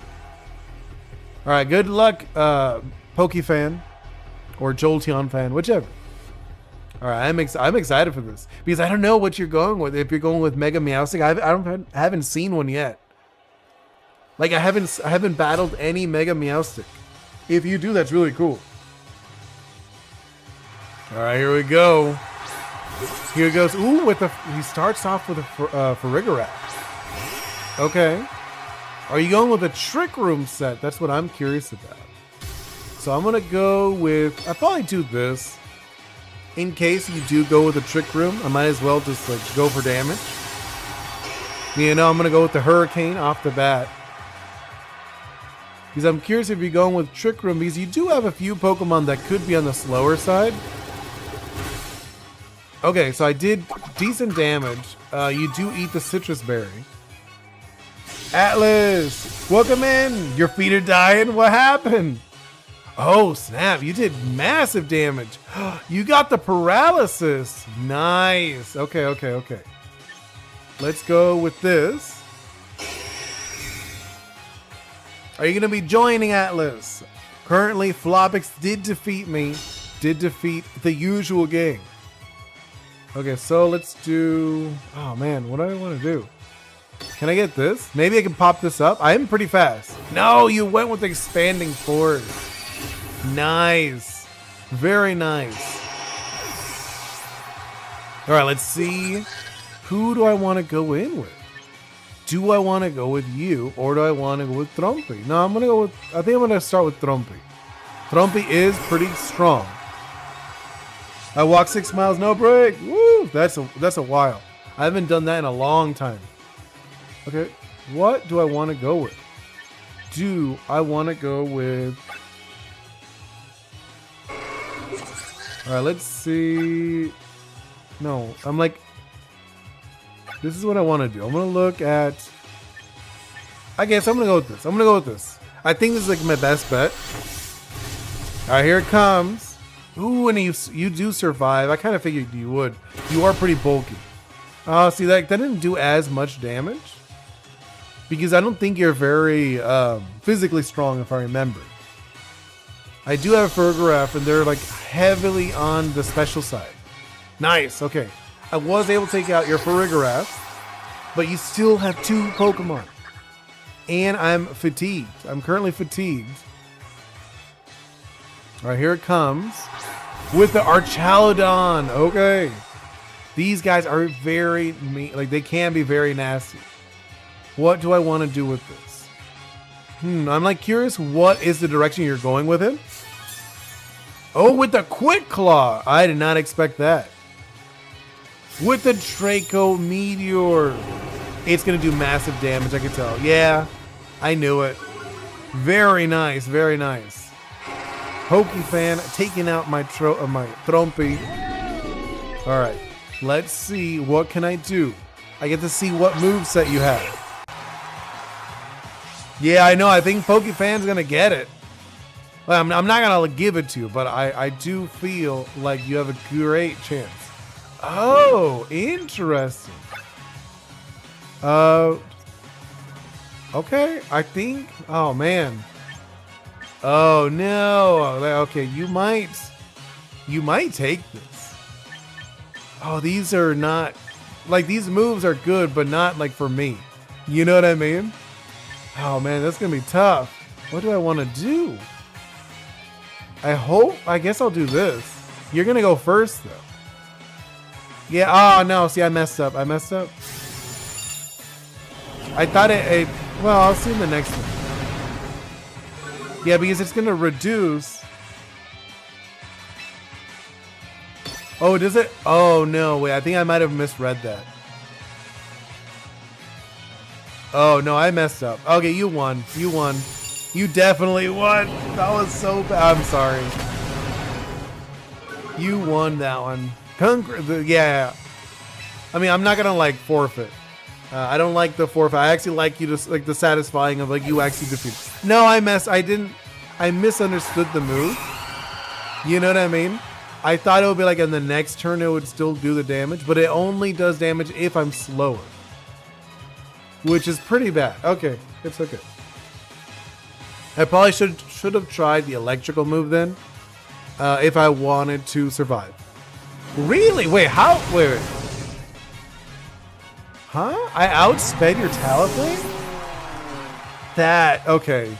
All right, good luck, Pokefan or Jolteon fan, whichever. All right, I'm excited for this because I don't know what you're going with. If you're going with Mega Meowstic, I haven't seen one yet. Like I haven't battled any Mega Meowstic. If you do, that's really cool. All right, here we go. Here he goes. Ooh, he starts off with a Farigiraf. Okay. Are you going with a Trick Room set? That's what I'm curious about. So I'm gonna go with. I'll probably do this. In case you do go with a Trick Room, I might as well just like go for damage. You know, I'm gonna go with the Hurricane off the bat. Because I'm curious if you're going with Trick Room, because you do have a few Pokemon that could be on the slower side. Okay, so I did decent damage. You do eat the Citrus Berry. Atlas, welcome in. Your feet are dying. What happened? Oh, snap. You did massive damage. You got the paralysis. Nice. Okay. Let's go with this. Are you going to be joining Atlas? Currently, Flopix did defeat me. Did defeat the usual game. Okay, so let's do... Oh man, what do I want to do? Can I get this? Maybe I can pop this up. I am pretty fast. No, you went with expanding force. Nice. Very nice. All right, let's see. Who do I want to go in with? Do I want to go with you or do I want to go with Trumpy? No, I'm going to go with... I think I'm going to start with Trumpy. Trumpy is pretty strong. I walk 6 miles, no break. Woo! That's a while. I haven't done that in a long time. Okay, what do I want to go with? Do I want to go with... All right, let's see. No, I'm like... This is what I want to do. I'm going to look at... I guess I'm going to go with this. I'm going to go with this. I think this is like my best bet. All right, here it comes. Ooh, and you do survive. I kind of figured you would. You are pretty bulky. Oh, see, that didn't do as much damage. Because I don't think you're very physically strong, if I remember. I do have a Fergaref, and they're like heavily on the special side. Nice, okay. I was able to take out your Fergaref, but you still have 2 Pokemon. And I'm fatigued. I'm currently fatigued. All right, here it comes. With the Archaludon. Okay. These guys are very mean. Like, they can be very nasty. What do I want to do with this? I'm like curious, what is the direction you're going with him? Oh, with the Quick Claw. I did not expect that. With the Draco Meteor. It's going to do massive damage, I can tell. Yeah, I knew it. Very nice, very nice. Pokefan taking out my Trumpy. All right, let's see. What can I do? I get to see what moveset you have. Yeah, I know. I think Pokefan's going to get it. Well, I'm not going to give it to you, but I do feel like you have a great chance. Oh, interesting. Okay, I think... Oh, man. Oh, no. Okay, you might take this. Oh, these are not... Like, these moves are good, but not, like, for me. You know what I mean? Oh man, that's gonna be tough. What do I want to do? I guess I'll do this. You're gonna go first though. Yeah, oh no, see I messed up. I thought well, I'll see in the next one. Yeah, because it's gonna reduce. Oh, does it? Oh no, wait, I think I might have misread that. Oh, no, I messed up. Okay, you won. You won. You definitely won. That was so bad. I'm sorry. You won that one. Yeah. I mean, I'm not going to, like, forfeit. I don't like the forfeit. I actually like you to, like, the satisfying of, like, you actually defeated. No, I misunderstood the move. You know what I mean? I thought it would be, like, in the next turn it would still do the damage, but it only does damage if I'm slower. Which is pretty bad. Okay, it's okay. I probably should have tried the electrical move then, if I wanted to survive. Really? Wait, how? Wait. Huh? I outsped your Talonflame? That, okay.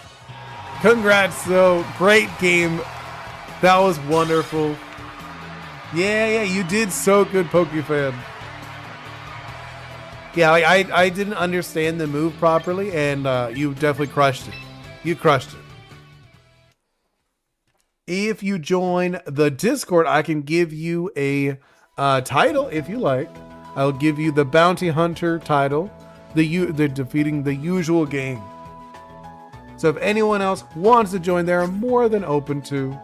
Congrats though. Great game. That was wonderful. Yeah, you did so good, Pokefan. Yeah, like I didn't understand the move properly, and you definitely crushed it. You crushed it. If you join the Discord, I can give you a title if you like. I'll give you the Bounty Hunter title, the defeating the usual game. So if anyone else wants to join, they're more than open to.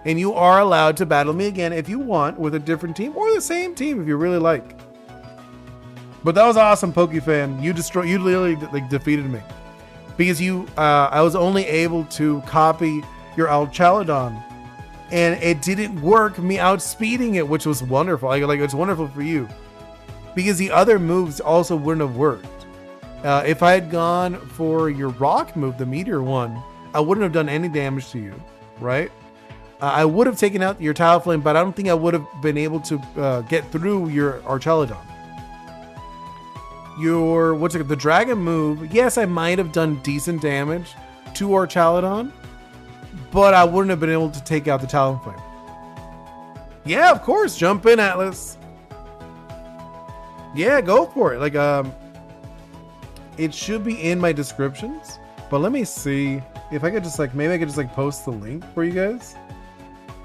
And you are allowed to battle me again if you want with a different team or the same team if you really like. But that was awesome, Pokefan. You literally like defeated me because I was only able to copy your Archaludon, and it didn't work. Me outspeeding it, which was wonderful. Like it's wonderful for you because the other moves also wouldn't have worked. If I had gone for your rock move, the meteor one, I wouldn't have done any damage to you, right? I would have taken out your Talonflame, but I don't think I would have been able to get through your Archaladon. The dragon move, yes, I might have done decent damage to Archaladon, but I wouldn't have been able to take out the Talonflame. Yeah, of course, jump in, Atlas. Yeah, go for it. Like, it should be in my descriptions, but let me see if I could just like, maybe I could just like post the link for you guys.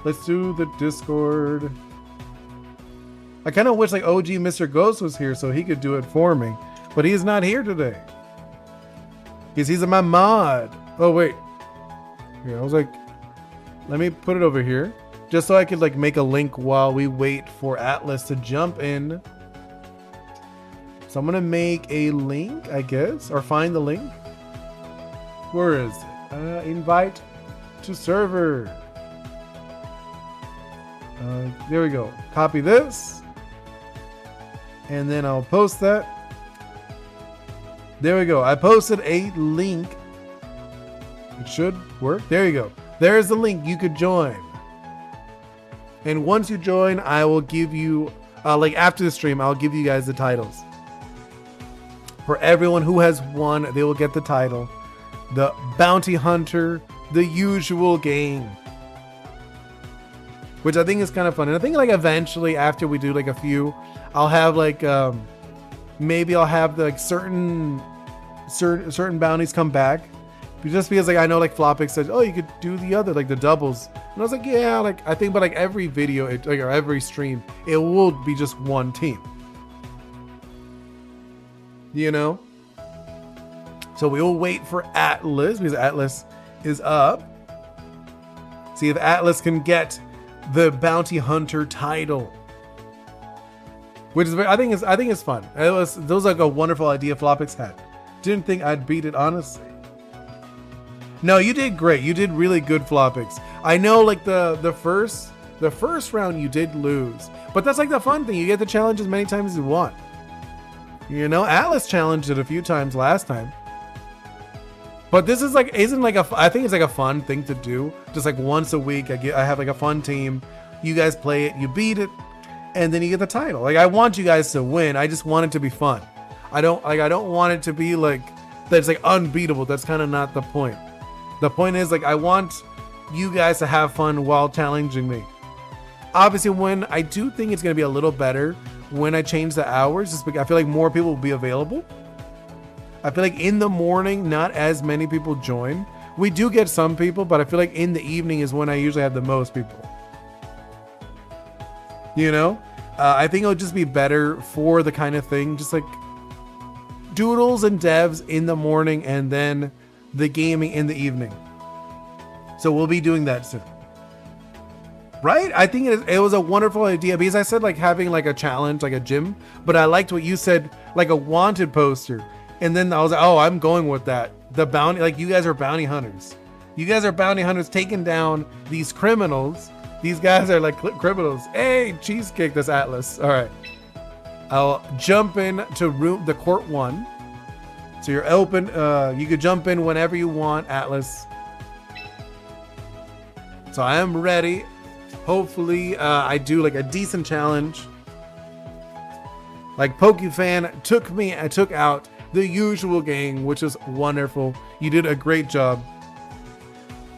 Let's do the Discord. I kind of wish like OG Mr. Ghost was here so he could do it for me, but he's not here today because he's my mod. Oh wait, yeah, I was like, let me put it over here just so I could like make a link while we wait for Atlas to jump in. So I'm gonna make a link, I guess, or find the link. Where is it? Invite to server. There we go. Copy this. And then I'll post that. There we go. I posted a link. It should work. There you go. There's the link. You could join. And once you join, I will give you, like after the stream, I'll give you guys the titles. For everyone who has won, they will get the title. The Bounty Hunter, the usual game. Which I think is kind of fun. And I think like eventually after we do like a few, I'll have like, maybe I'll have like certain bounties come back. Just because like I know like Flopix says, oh, you could do the other, like the doubles. And I was like, yeah, like I think, but like every video, or every stream, it will be just one team. You know? So we will wait for Atlas because Atlas is up. See if Atlas can get the Bounty Hunter title, which is I think it's fun. That was like a wonderful idea Flopix had. Didn't think I'd beat it, honestly. No, you did great. You did really good, Flopix. I know like the first round you did lose, but that's like the fun thing. You get the challenge as many times as you want. You know, Atlas challenged it a few times last time. But this is like, I think it's like a fun thing to do. Just like once a week, I have like a fun team. You guys play it, you beat it, and then you get the title. Like I want you guys to win. I just want it to be fun. I don't want it to be like, that's like unbeatable. That's kind of not the point. The point is like, I want you guys to have fun while challenging me. Obviously when I do think it's going to be a little better when I change the hours, just because I feel like more people will be available. I feel like in the morning, not as many people join. We do get some people, but I feel like in the evening is when I usually have the most people. You know? I think it'll just be better for the kind of thing, just like doodles and devs in the morning and then the gaming in the evening. So we'll be doing that soon. Right? I think it was a wonderful idea because I said like having like a challenge, like a gym, but I liked what you said, like a wanted poster. And then I was like, oh, I'm going with that. The bounty, like you guys are bounty hunters. You guys are bounty hunters taking down these criminals. These guys are like criminals. Hey, cheesecake, this Atlas. All right. I'll jump in to the court 1. So you're open. You could jump in whenever you want, Atlas. So I am ready. Hopefully I do like a decent challenge. Like Pokefan took out the usual gang, which is wonderful. You did a great job.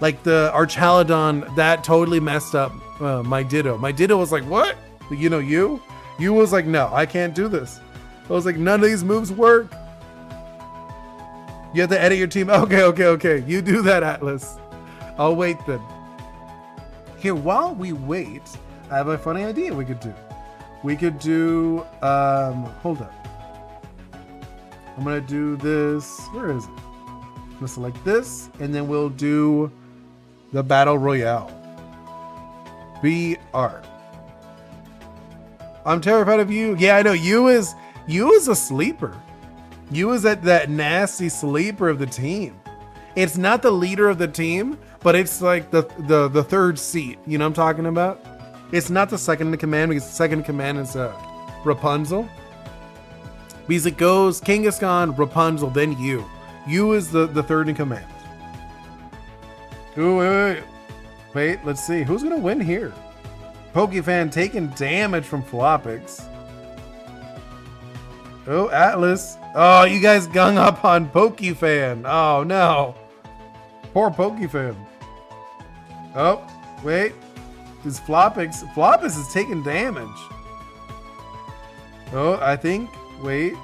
Like the Archaladon, that totally messed up my Ditto. My Ditto was like, what? You know, you was like, no, I can't do this. I was like, none of these moves work. You have to edit your team. Okay. You do that, Atlas. I'll wait then. Here, while we wait, I have a funny idea we could do. We could do, hold up. I'm gonna do this. Where is it? I'm gonna select this, and then we'll do the Battle Royale. BR. I'm terrified of you. Yeah, I know. You is a sleeper. You is that nasty sleeper of the team. It's not the leader of the team, but it's like the third seat. You know what I'm talking about? It's not the second in command because the second in command is Rapunzel. Because it goes Kangaskhan, Rapunzel, then you. You is the third in command. Ooh, wait. Wait, let's see. Who's going to win here? Pokefan taking damage from Floppix. Oh, Atlas. Oh, you guys gung up on Pokefan. Oh, no. Poor Pokefan. Oh, wait. This Floppix. Floppix is taking damage. Oh, I think. Wait.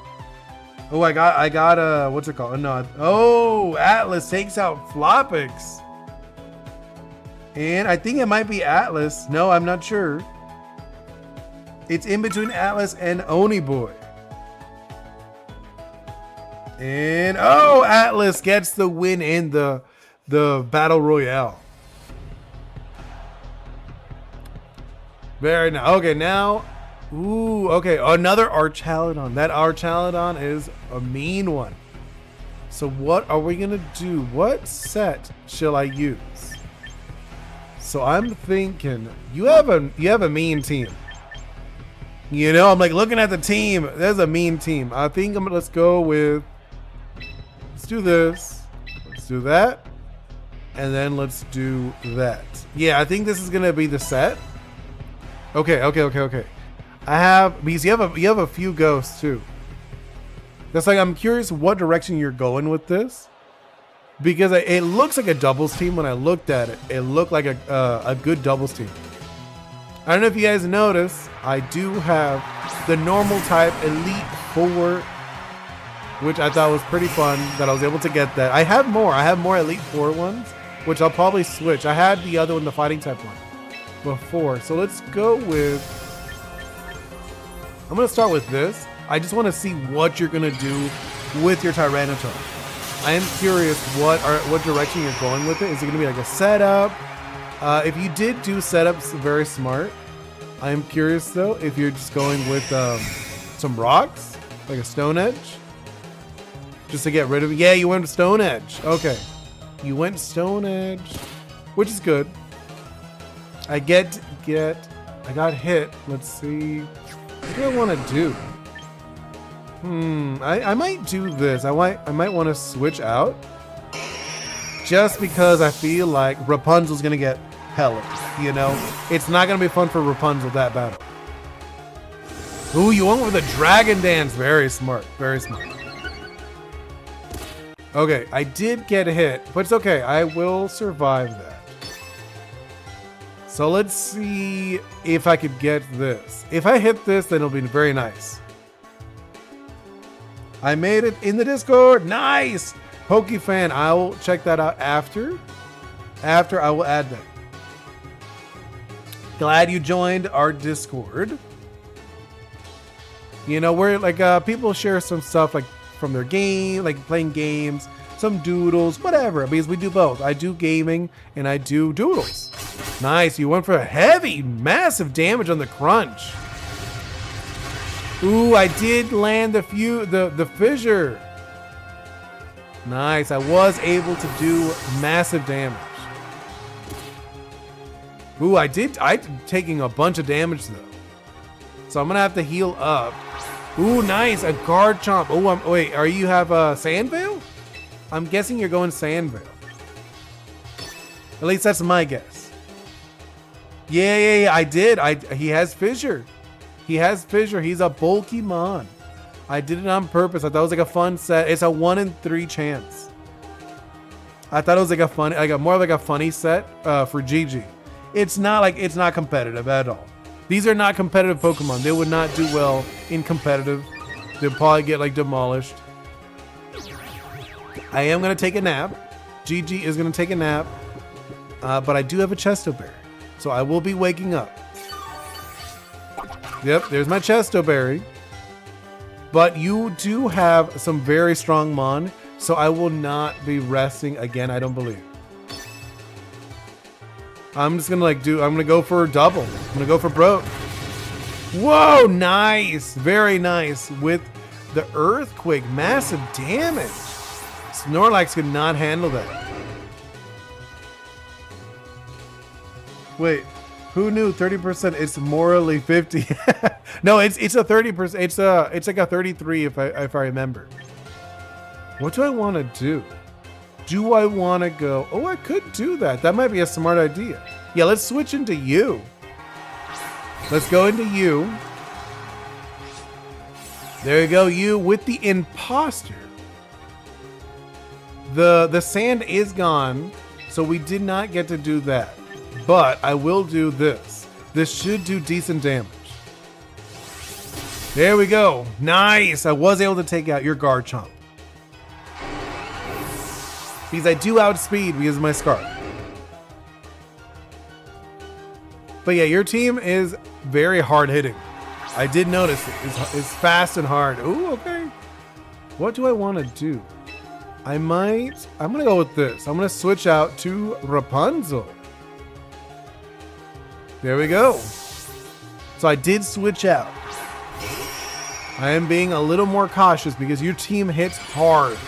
Oh, I got what's it called? Oh, Atlas takes out Floppix. And I think it might be Atlas. No, I'm not sure. It's in between Atlas and OniBoi. And oh, Atlas gets the win in the battle royale. Very nice. Okay, now, ooh, okay, another Archaludon. That Archaludon is a mean one. So what are we gonna do? What set shall I use? So I'm thinking you have a mean team. You know, I'm like looking at the team. There's a mean team. I think let's go with. Let's do this. Let's do that, and then let's do that. Yeah, I think this is gonna be the set. Okay. I have because you have a few ghosts too. That's like I'm curious what direction you're going with this. Because it looks like a doubles team. When I looked at it, it looked like a good doubles team. I don't know if you guys noticed, I do have the normal type Elite 4, which I thought was pretty fun that I was able to get that. I have more Elite 4 ones, which I'll probably switch. I had the other one, the fighting type one, before. So let's go with, I'm going to start with this. I just want to see what you're going to do with your Tyranitar. I am curious what direction you're going with it. Is it going to be like a setup? If you did do setups, very smart. I am curious though if you're just going with some rocks, like a Stone Edge, just to get rid of it. Yeah, you went Stone Edge. Okay, you went Stone Edge, which is good. I got hit. Let's see. What do I want to do? I might do this. I might want to switch out just because I feel like Rapunzel's gonna get hella. You know, it's not gonna be fun for Rapunzel that battle. Ooh, you went with a Dragon Dance. Very smart. Very smart. Okay, I did get hit, but it's okay. I will survive that. So let's see if I could get this. If I hit this, then it'll be very nice. I made it in the Discord. Nice. Pokefan, I will check that out after. After I will add that. Glad you joined our Discord. You know, where like people share some stuff like from their game, like playing games, some doodles, whatever. Because we do both. I do gaming and I do doodles. Nice. You went for a heavy, massive damage on the crunch. Ooh, I did land the fissure. Nice. I was able to do massive damage. Ooh, I'm taking a bunch of damage though. So I'm gonna have to heal up. Ooh, nice. A guard chomp. Oh, wait, you have Sand Veil? I'm guessing you're going Sand Veil. At least that's my guess. Yeah, I did. He has fissure. He has fissure. He's a bulky mon. I did it on purpose. I thought it was like a fun set. It's a 1 in 3 chance. I thought it was like a fun, more like a funny set for GG. It's not competitive at all. These are not competitive Pokemon. They would not do well in competitive. They'll probably get like demolished. I am gonna take a nap. GG is gonna take a nap, but I do have a Chesto Berry, so I will be waking up. Yep, there's my Chesto Berry. But you do have some very strong mon, so I will not be resting again, I don't believe. I'm just gonna I'm gonna go for double. I'm gonna go for broke. Whoa, nice, very nice with the earthquake, massive damage. Snorlax could not handle that. Wait, who knew 30%? It's morally 50. No, it's a 30%. It's like a 33 if I remember. What do I want to do? Do I want to go? Oh, I could do that. That might be a smart idea. Yeah, let's switch into you. Let's go into you. There you go, you with the imposter. The sand is gone, so we did not get to do that. But I will do this. This should do decent damage. There we go. Nice. I was able to take out your Garchomp. Because I do outspeed because of my Scarf. But yeah, your team is very hard hitting. I did notice it. It's fast and hard. Ooh, okay. What do I want to do? I'm going to go with this. I'm going to switch out to Rapunzel. There we go. So I did switch out. I am being a little more cautious because your team hits hard.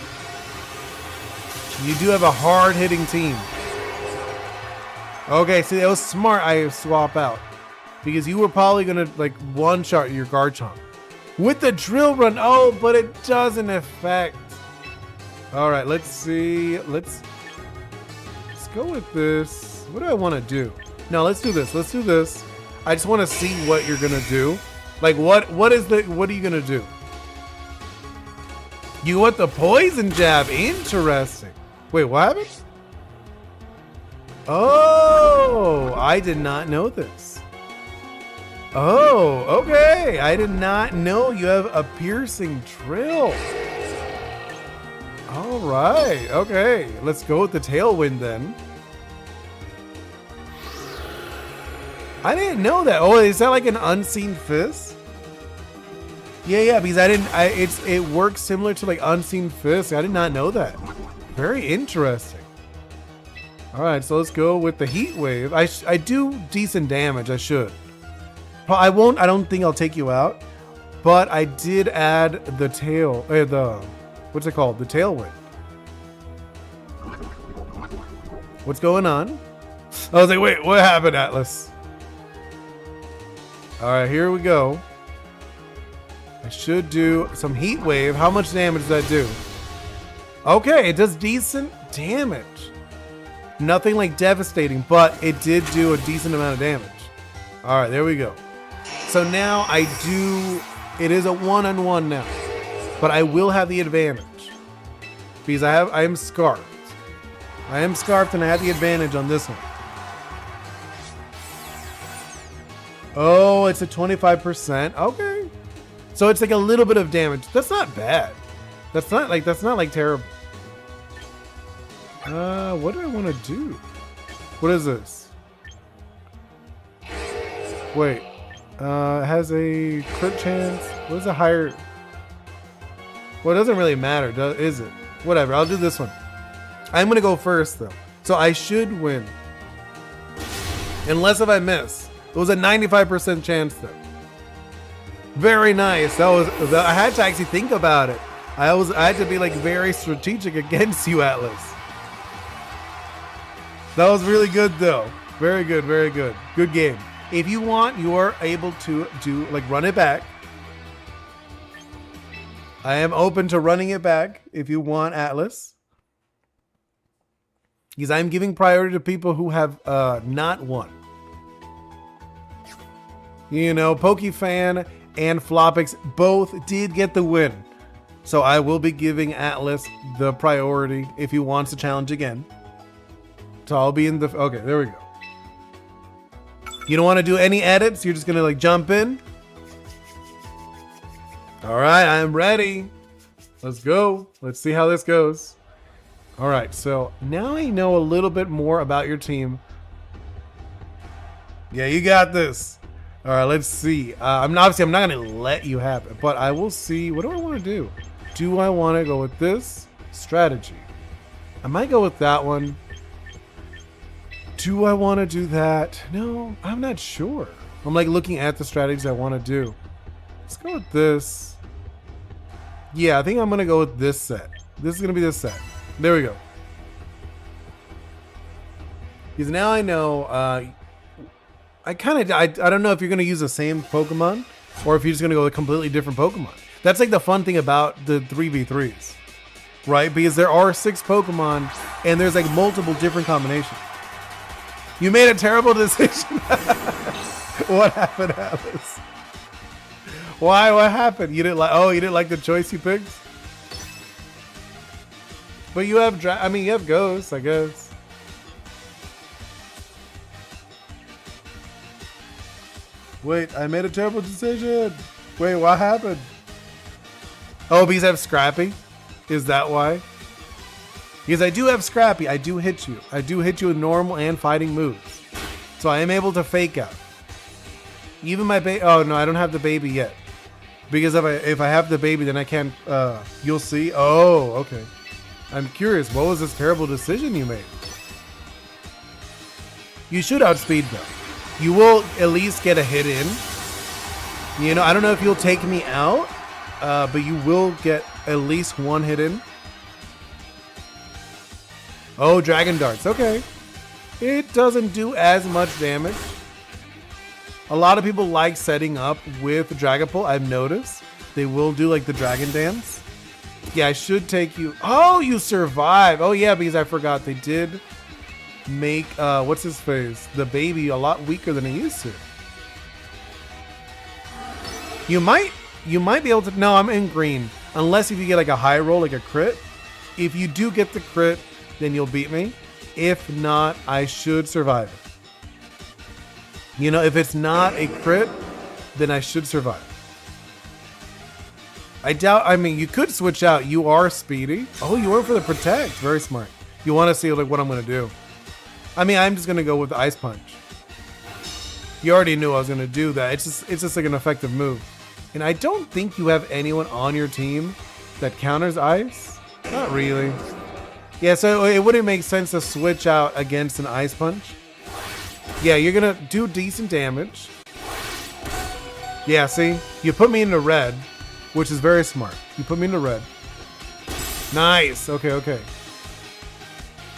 You do have a hard-hitting team. Okay, see, that was smart. I swap out because you were probably gonna like one-shot your Garchomp with the drill run. Oh, but it doesn't affect. All right, let's see. Let's go with this. What do I want to do? No, let's do this. Let's do this. I just want to see what you're gonna do. Like what are you gonna do? You want the poison jab? Interesting. Wait, what happened? Oh, I did not know this. Oh, okay. I did not know you have a piercing drill. All right. Okay. Let's go with the tailwind then. I didn't know that. Oh, is that like an unseen fist? Yeah, because it works similar to like unseen fist. I did not know that. Very interesting. All right, so let's go with the heat wave. I do decent damage. I should. I won't. I don't think I'll take you out. But I did add the tail. What's it called? The tailwind. What's going on? I was like, wait, what happened, Atlas? All right, here we go. I should do some heat wave. How much damage does that do? Okay, it does decent damage. Nothing like devastating, but it did do a decent amount of damage. All right, there we go. So now it is a one-on-one now, but I will have the advantage because I am scarfed. I am scarfed and I have the advantage on this one. Oh, it's a 25%. Okay. So it's like a little bit of damage. That's not bad. That's not like terrible. What do I want to do? What is this? Wait. It has a crit chance. What is a higher? Well, it doesn't really matter, is it? Whatever. I'll do this one. I'm gonna go first though, so I should win. Unless if I miss. It was a 95% chance though. Very nice. I had to actually think about it. I had to be like very strategic against you, Atlas. That was really good though. Very good, very good. Good game. If you want, you are able to do like run it back. I am open to running it back if you want, Atlas. Because I'm giving priority to people who have not won. You know, PokeFan and Flopix both did get the win. So I will be giving Atlas the priority if he wants to challenge again. So I'll be in the... Okay, there we go. You don't want to do any edits? You're just going to like jump in? All right, I'm ready. Let's go. Let's see how this goes. All right, so now I know a little bit more about your team. Yeah, you got this. All right, let's see. I'm not going to let you have it, but I will see. What do I want to do? Do I want to go with this strategy? I might go with that one. Do I want to do that? No, I'm not sure. I'm like looking at the strategies I want to do. Let's go with this. Yeah, I think I'm going to go with this set. This is going to be this set. There we go. Because now I know, I don't know if you're going to use the same Pokemon or if you're just going to go with a completely different Pokemon. That's like the fun thing about the 3v3s. right? Because there are 6 Pokemon and there's like multiple different combinations. You made a terrible decision. What happened, Alice? Why? What happened? You didn't like? Oh, you didn't like the choice you picked? But you have you have Ghost, I guess. Wait, I made a terrible decision. Wait, what happened? Oh, because I have Scrappy? Is that why? Because I do have Scrappy. I do hit you. I do hit you with normal and fighting moves. So I am able to fake out. Even my baby. Oh, no, I don't have the baby yet. Because if I have the baby, then I can't. You'll see. Oh, okay. I'm curious. What was this terrible decision you made? You should outspeed though. You will at least get a hit in. You know, I don't know if you'll take me out, but you will get at least one hit in. Oh, Dragon Darts. Okay. It doesn't do as much damage. A lot of people like setting up with Dragapult. I've noticed. They will do like the Dragon Dance. Yeah, I should take you. Oh, you survive. Oh, yeah, because I forgot they did make, what's his face? The baby a lot weaker than he used to. You might be able to. No, I'm in green. Unless if you get like a high roll, like a crit. If you do get the crit, then you'll beat me. If not, I should survive it. You know, if it's not a crit, then I should survive. I doubt, I mean, you could switch out. You are speedy. Oh, you went for the protect. Very smart. You want to see like what I'm going to do. I mean, I'm just going to go with the Ice Punch. You already knew I was going to do that. It's just like an effective move. And I don't think you have anyone on your team that counters Ice. Not really. Yeah, so it wouldn't make sense to switch out against an Ice Punch. Yeah, you're going to do decent damage. Yeah, see? You put me into red, which is very smart. You put me into red. Nice. Okay, okay.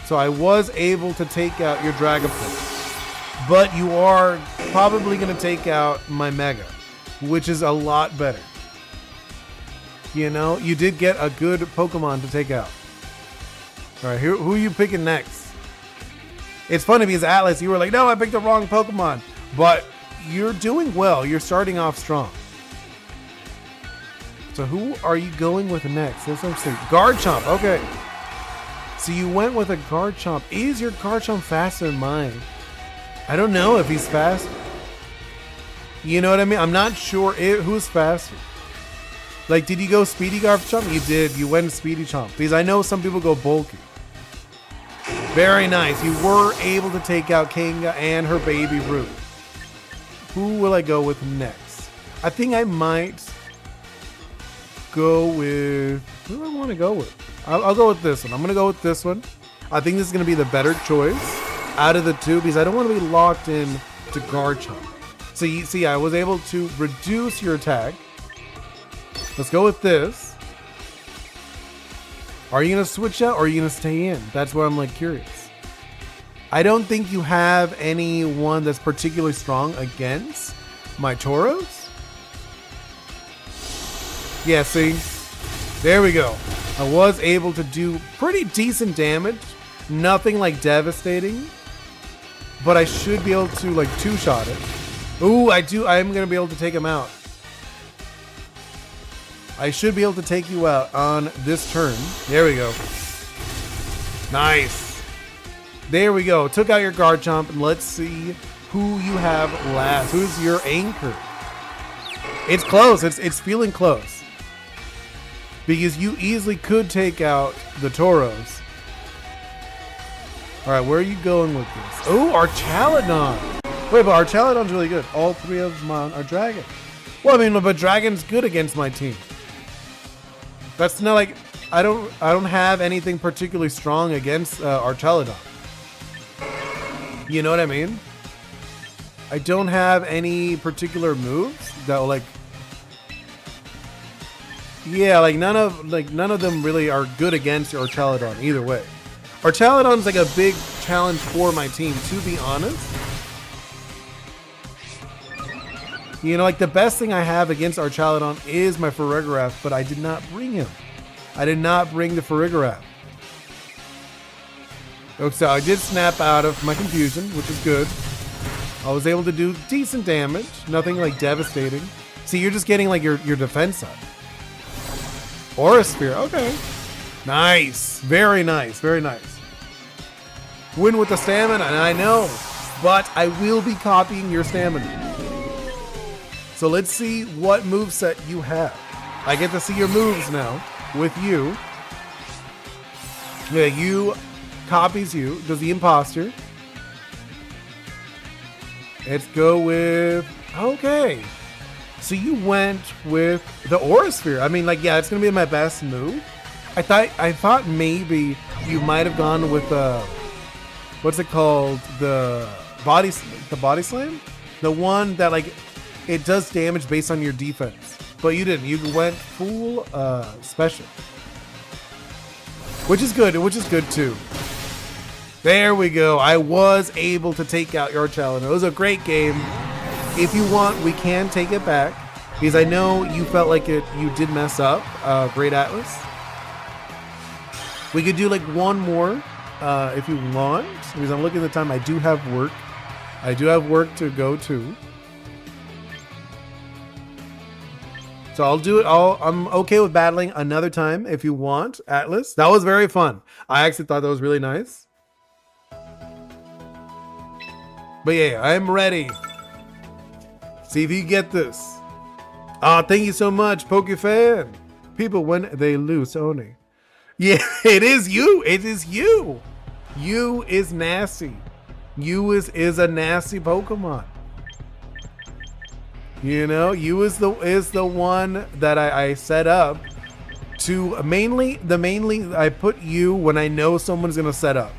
So I was able to take out your Dragapult. But you are probably going to take out my Mega, which is a lot better. You know, you did get a good Pokemon to take out. All right, who are you picking next? It's funny because Atlas, you were like, no, I picked the wrong Pokemon. But you're doing well. You're starting off strong. So who are you going with next? That's what I'm saying. Garchomp. Okay. So you went with a Garchomp. Is your Garchomp faster than mine? I don't know if he's fast. You know what I mean? I'm not sure who's faster. Like, did you go Speedy Garchomp? You did. You went Speedy Chomp. Because I know some people go bulky. Very nice. You were able to take out Kanga and her baby Root. Who will I go with next? I think I might go with... Who do I want to go with? I'll go with this one. I'm going to go with this one. I think this is going to be the better choice out of the two because I don't want to be locked in to Garchomp. So you see, I was able to reduce your attack. Let's go with this. Are you going to switch out or are you going to stay in? That's what I'm like curious. I don't think you have anyone that's particularly strong against my Tauros. Yeah, see? There we go. I was able to do pretty decent damage. Nothing like devastating. But I should be able to like two-shot it. Ooh, I'm going to be able to take him out. I should be able to take you out on this turn. There we go. Nice. There we go. Took out your Garchomp. And let's see who you have last. Who's your anchor? It's close. It's feeling close. Because you easily could take out the Tauros. All right, where are you going with this? Oh, Archaladon. Wait, but Archaladon's really good. All three of mine are Dragon. Well, I mean, but Dragon's good against my team. That's not like I don't have anything particularly strong against Archaladon. You know what I mean? I don't have any particular moves that will like. Yeah, like none of them really are good against Archaladon either way. Archaladon's like a big challenge for my team, to be honest. You know, like the best thing I have against Archaladon is my Ferregraff, but I did not bring him. I did not bring the Farigiraf. Okay, so I did snap out of my confusion, which is good. I was able to do decent damage. Nothing like devastating. See, you're just getting like your defense up. Aura Sphere, okay. Nice. Very nice. Very nice. Win with the stamina, and I know, but I will be copying your stamina. So let's see what moveset you have. I get to see your moves now with you. Yeah, you copies you. Does the imposter. Let's go with, okay. So you went with the Aura Sphere. I mean, like, yeah, it's gonna be my best move. I thought maybe you might have gone with what's it called? The body slam? The one that like it does damage based on your defense. But you didn't. You went full special. Which is good too. There we go. I was able to take out your challenge. It was a great game. If you want, we can take it back. Because I know you felt like you did mess up. Great Atlas. We could do like one more if you want. Because I'm looking at the time. I do have work. I do have work to go to. So I'll do it all. I'm okay with battling another time if you want, Atlas. That was very fun. I actually thought that was really nice. But yeah, I'm ready. See if you get this. Thank you so much, Pokefan. People when they lose, Oni. Yeah, it is you. It is you. You is nasty. You is a nasty Pokemon. You know, you is the one that I set up to mainly I put you when I know someone's gonna set up.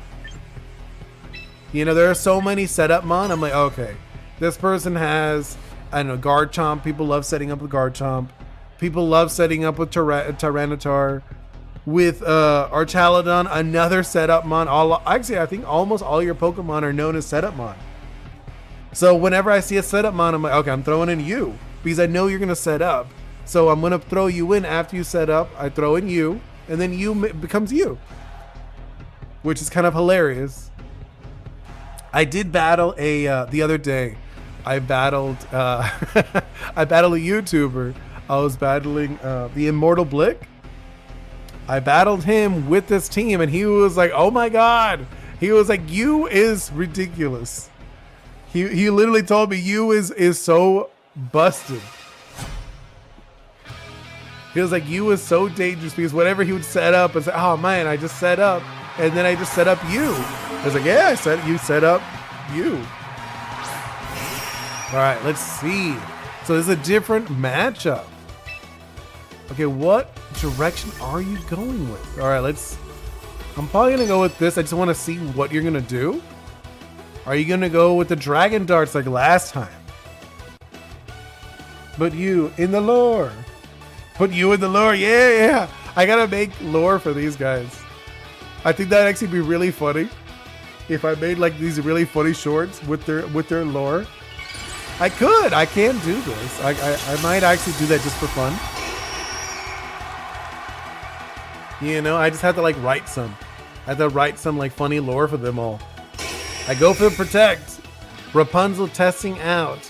You know, there are so many setup mon. I'm like, okay, this person has, I don't know, Garchomp. People love setting up with Garchomp. People love setting up with Tyranitar. With Archaludon, another setup mon. Actually, I think almost all your Pokemon are known as setup mon. So whenever I see a setup mon, I'm like, okay, I'm throwing in you because I know you're gonna set up. So I'm gonna throw you in after you set up. I throw in you, and then you becomes you, which is kind of hilarious. I did battle the other day. I battled I battled a YouTuber. I was battling the Immortal Blick. I battled him with this team, and he was like, "Oh my god!" He was like, "You is ridiculous." He literally told me, "You is so busted." He was like, "You is so dangerous," because whenever he would set up, it's like, "Oh man, I just set up, and then I just set up you." I was like, "Yeah, you set up you." All right, let's see. So this is a different matchup. Okay, what direction are you going with? All right, I'm probably gonna go with this. I just want to see what you're gonna do. Are you gonna go with the Dragon Darts like last time? But you in the lore. Put you in the lore. Yeah. I gotta make lore for these guys. I think that'd actually be really funny if I made like these really funny shorts with their lore. I can do this. I might actually do that just for fun. You know, I just have to like write some. I have to write some like funny lore for them all. I go for the Protect. Rapunzel testing out.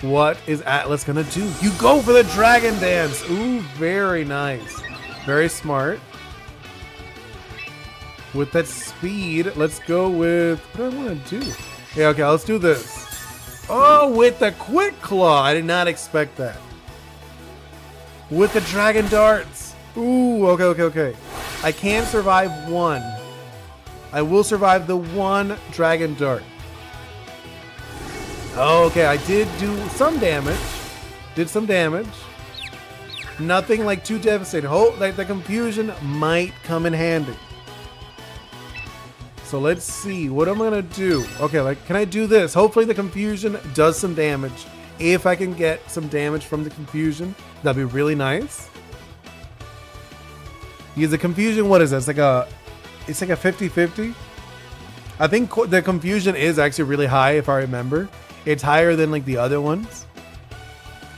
What is Atlas gonna do? You go for the Dragon Dance. Ooh, very nice. Very smart. With that speed, let's go with, what do I want to do? Yeah, okay, let's do this. Oh, with the Quick Claw. I did not expect that. With the Dragon Darts. Ooh, okay. I can't survive one. I will survive the one Dragon Dart. Okay, I did do some damage. Nothing like too devastating. Like the confusion might come in handy. So let's see what I'm gonna do. Okay, like, can I do this? Hopefully the confusion does some damage. If I can get some damage from the confusion, that'd be really nice. Because the confusion, what is that? It's like a 50-50. I think the confusion is actually really high, if I remember. It's higher than like the other ones.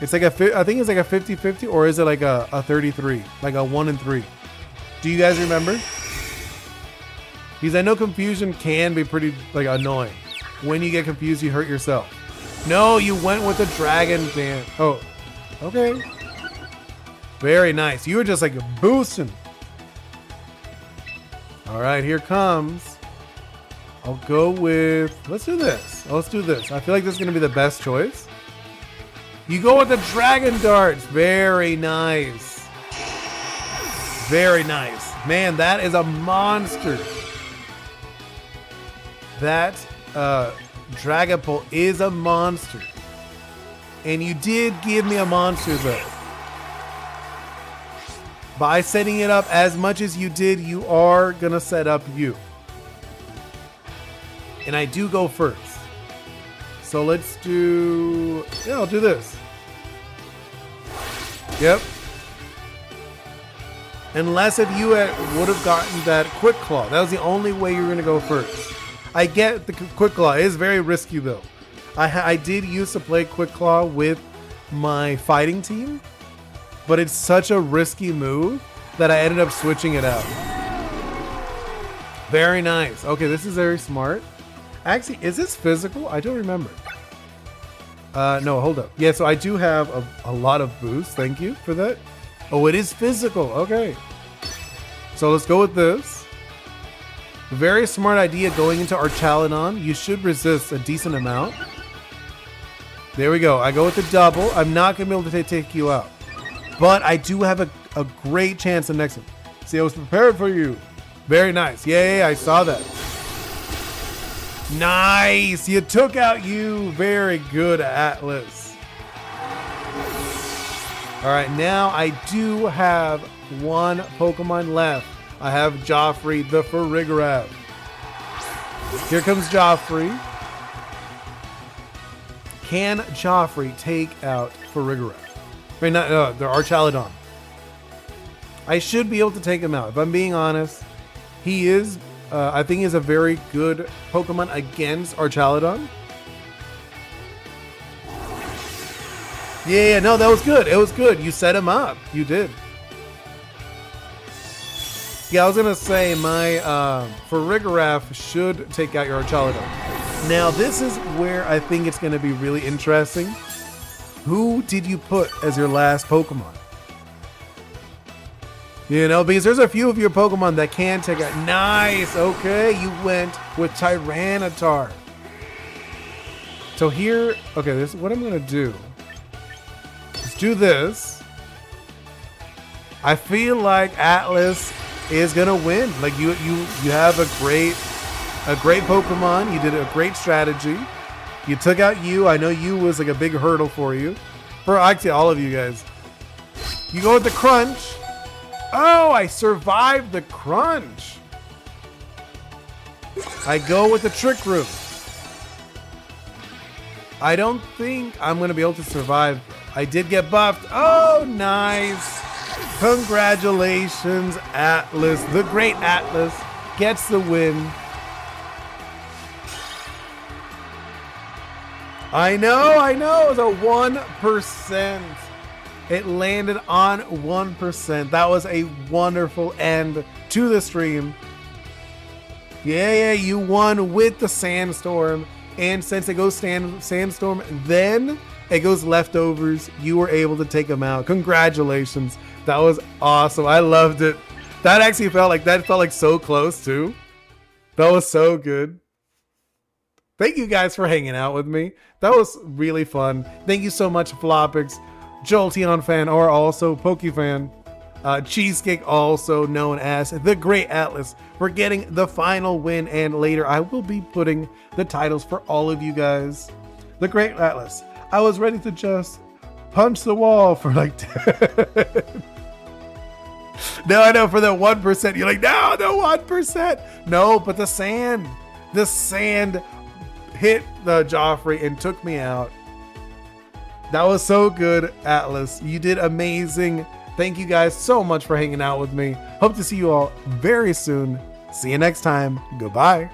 It's like I think it's like a 50-50, or is it like a 33? Like a 1 and 3? Do you guys remember? Because I know confusion can be pretty like annoying. When you get confused, you hurt yourself. No, you went with the dragon dance. Oh, okay. Very nice. You were just like boosting. All right, here comes. I'll go with, let's do this. Let's do this. I feel like this is going to be the best choice. You go with the dragon darts. Very nice. Very nice. Man, that is a monster. That Dragapult is a monster. And you did give me a monster though. By setting it up as much as you did, you are gonna set up you. And I do go first. So let's do, yeah, I'll do this. Yep. Unless if you would have gotten that Quick Claw. That was the only way you were gonna go first. I get the Quick Claw. It is very risky though. I did used to play Quick Claw with my fighting team, but it's such a risky move that I ended up switching it out. Very nice. Okay, this is very smart. Actually, is this physical? I don't remember. No, hold up. Yeah, so I do have a lot of boosts. Thank you for that. Oh, it is physical. Okay. So let's go with this. Very smart idea going into Archaludon. You should resist a decent amount. There we go. I go with the double. I'm not going to be able to take you out. But I do have a great chance in next one. See, I was prepared for you. Very nice. Yeah, I saw that. Nice. You took out you. Very good, Atlas. All right, now I do have one Pokemon left. I have Joffrey, the Farigiraf. Here comes Joffrey. Can Joffrey take out Farigiraf? Wait, not the Archaludon. I should be able to take him out. If I'm being honest, he is, I think he's a very good Pokemon against Archaludon. Yeah, no, that was good. It was good. You set him up. You did. Yeah, I was going to say my Farigiraf should take out your Archaludon. Now, this is where I think it's going to be really interesting. Who did you put as your last Pokemon? You know, because there's a few of your Pokemon that can take out. Nice. Okay, you went with Tyranitar. So here, okay, this is what I'm going to do. Let's do this. I feel like Atlas is gonna win. Like you have a great Pokemon. You did a great strategy. You took out you. I know you was like a big hurdle for you. For actually all of you guys. You go with the crunch. Oh, I survived the crunch. I go with the trick room. I don't think I'm gonna be able to survive. I did get buffed. Oh, nice. Congratulations, Atlas. The great Atlas gets the win. I know. It was a 1%. It landed on 1%. That was a wonderful end to the stream. Yeah, you won with the Sandstorm. And since it goes Sandstorm, then it goes Leftovers. You were able to take them out. Congratulations. That was awesome. I loved it. That actually felt like so close too. That was so good. Thank you guys for hanging out with me. That was really fun. Thank you so much, Flopix, Jolteon fan, or also PokeFan, Cheesecake, also known as the Great Atlas, for getting the final win. And later, I will be putting the titles for all of you guys. The Great Atlas. I was ready to just punch the wall for like 10. No, I know, for the 1%. You're like, no, the 1%. No, but the sand hit the Joffrey and took me out. That was so good, Atlas. You did amazing. Thank you guys so much for hanging out with me. Hope to see you all very soon. See you next time. Goodbye.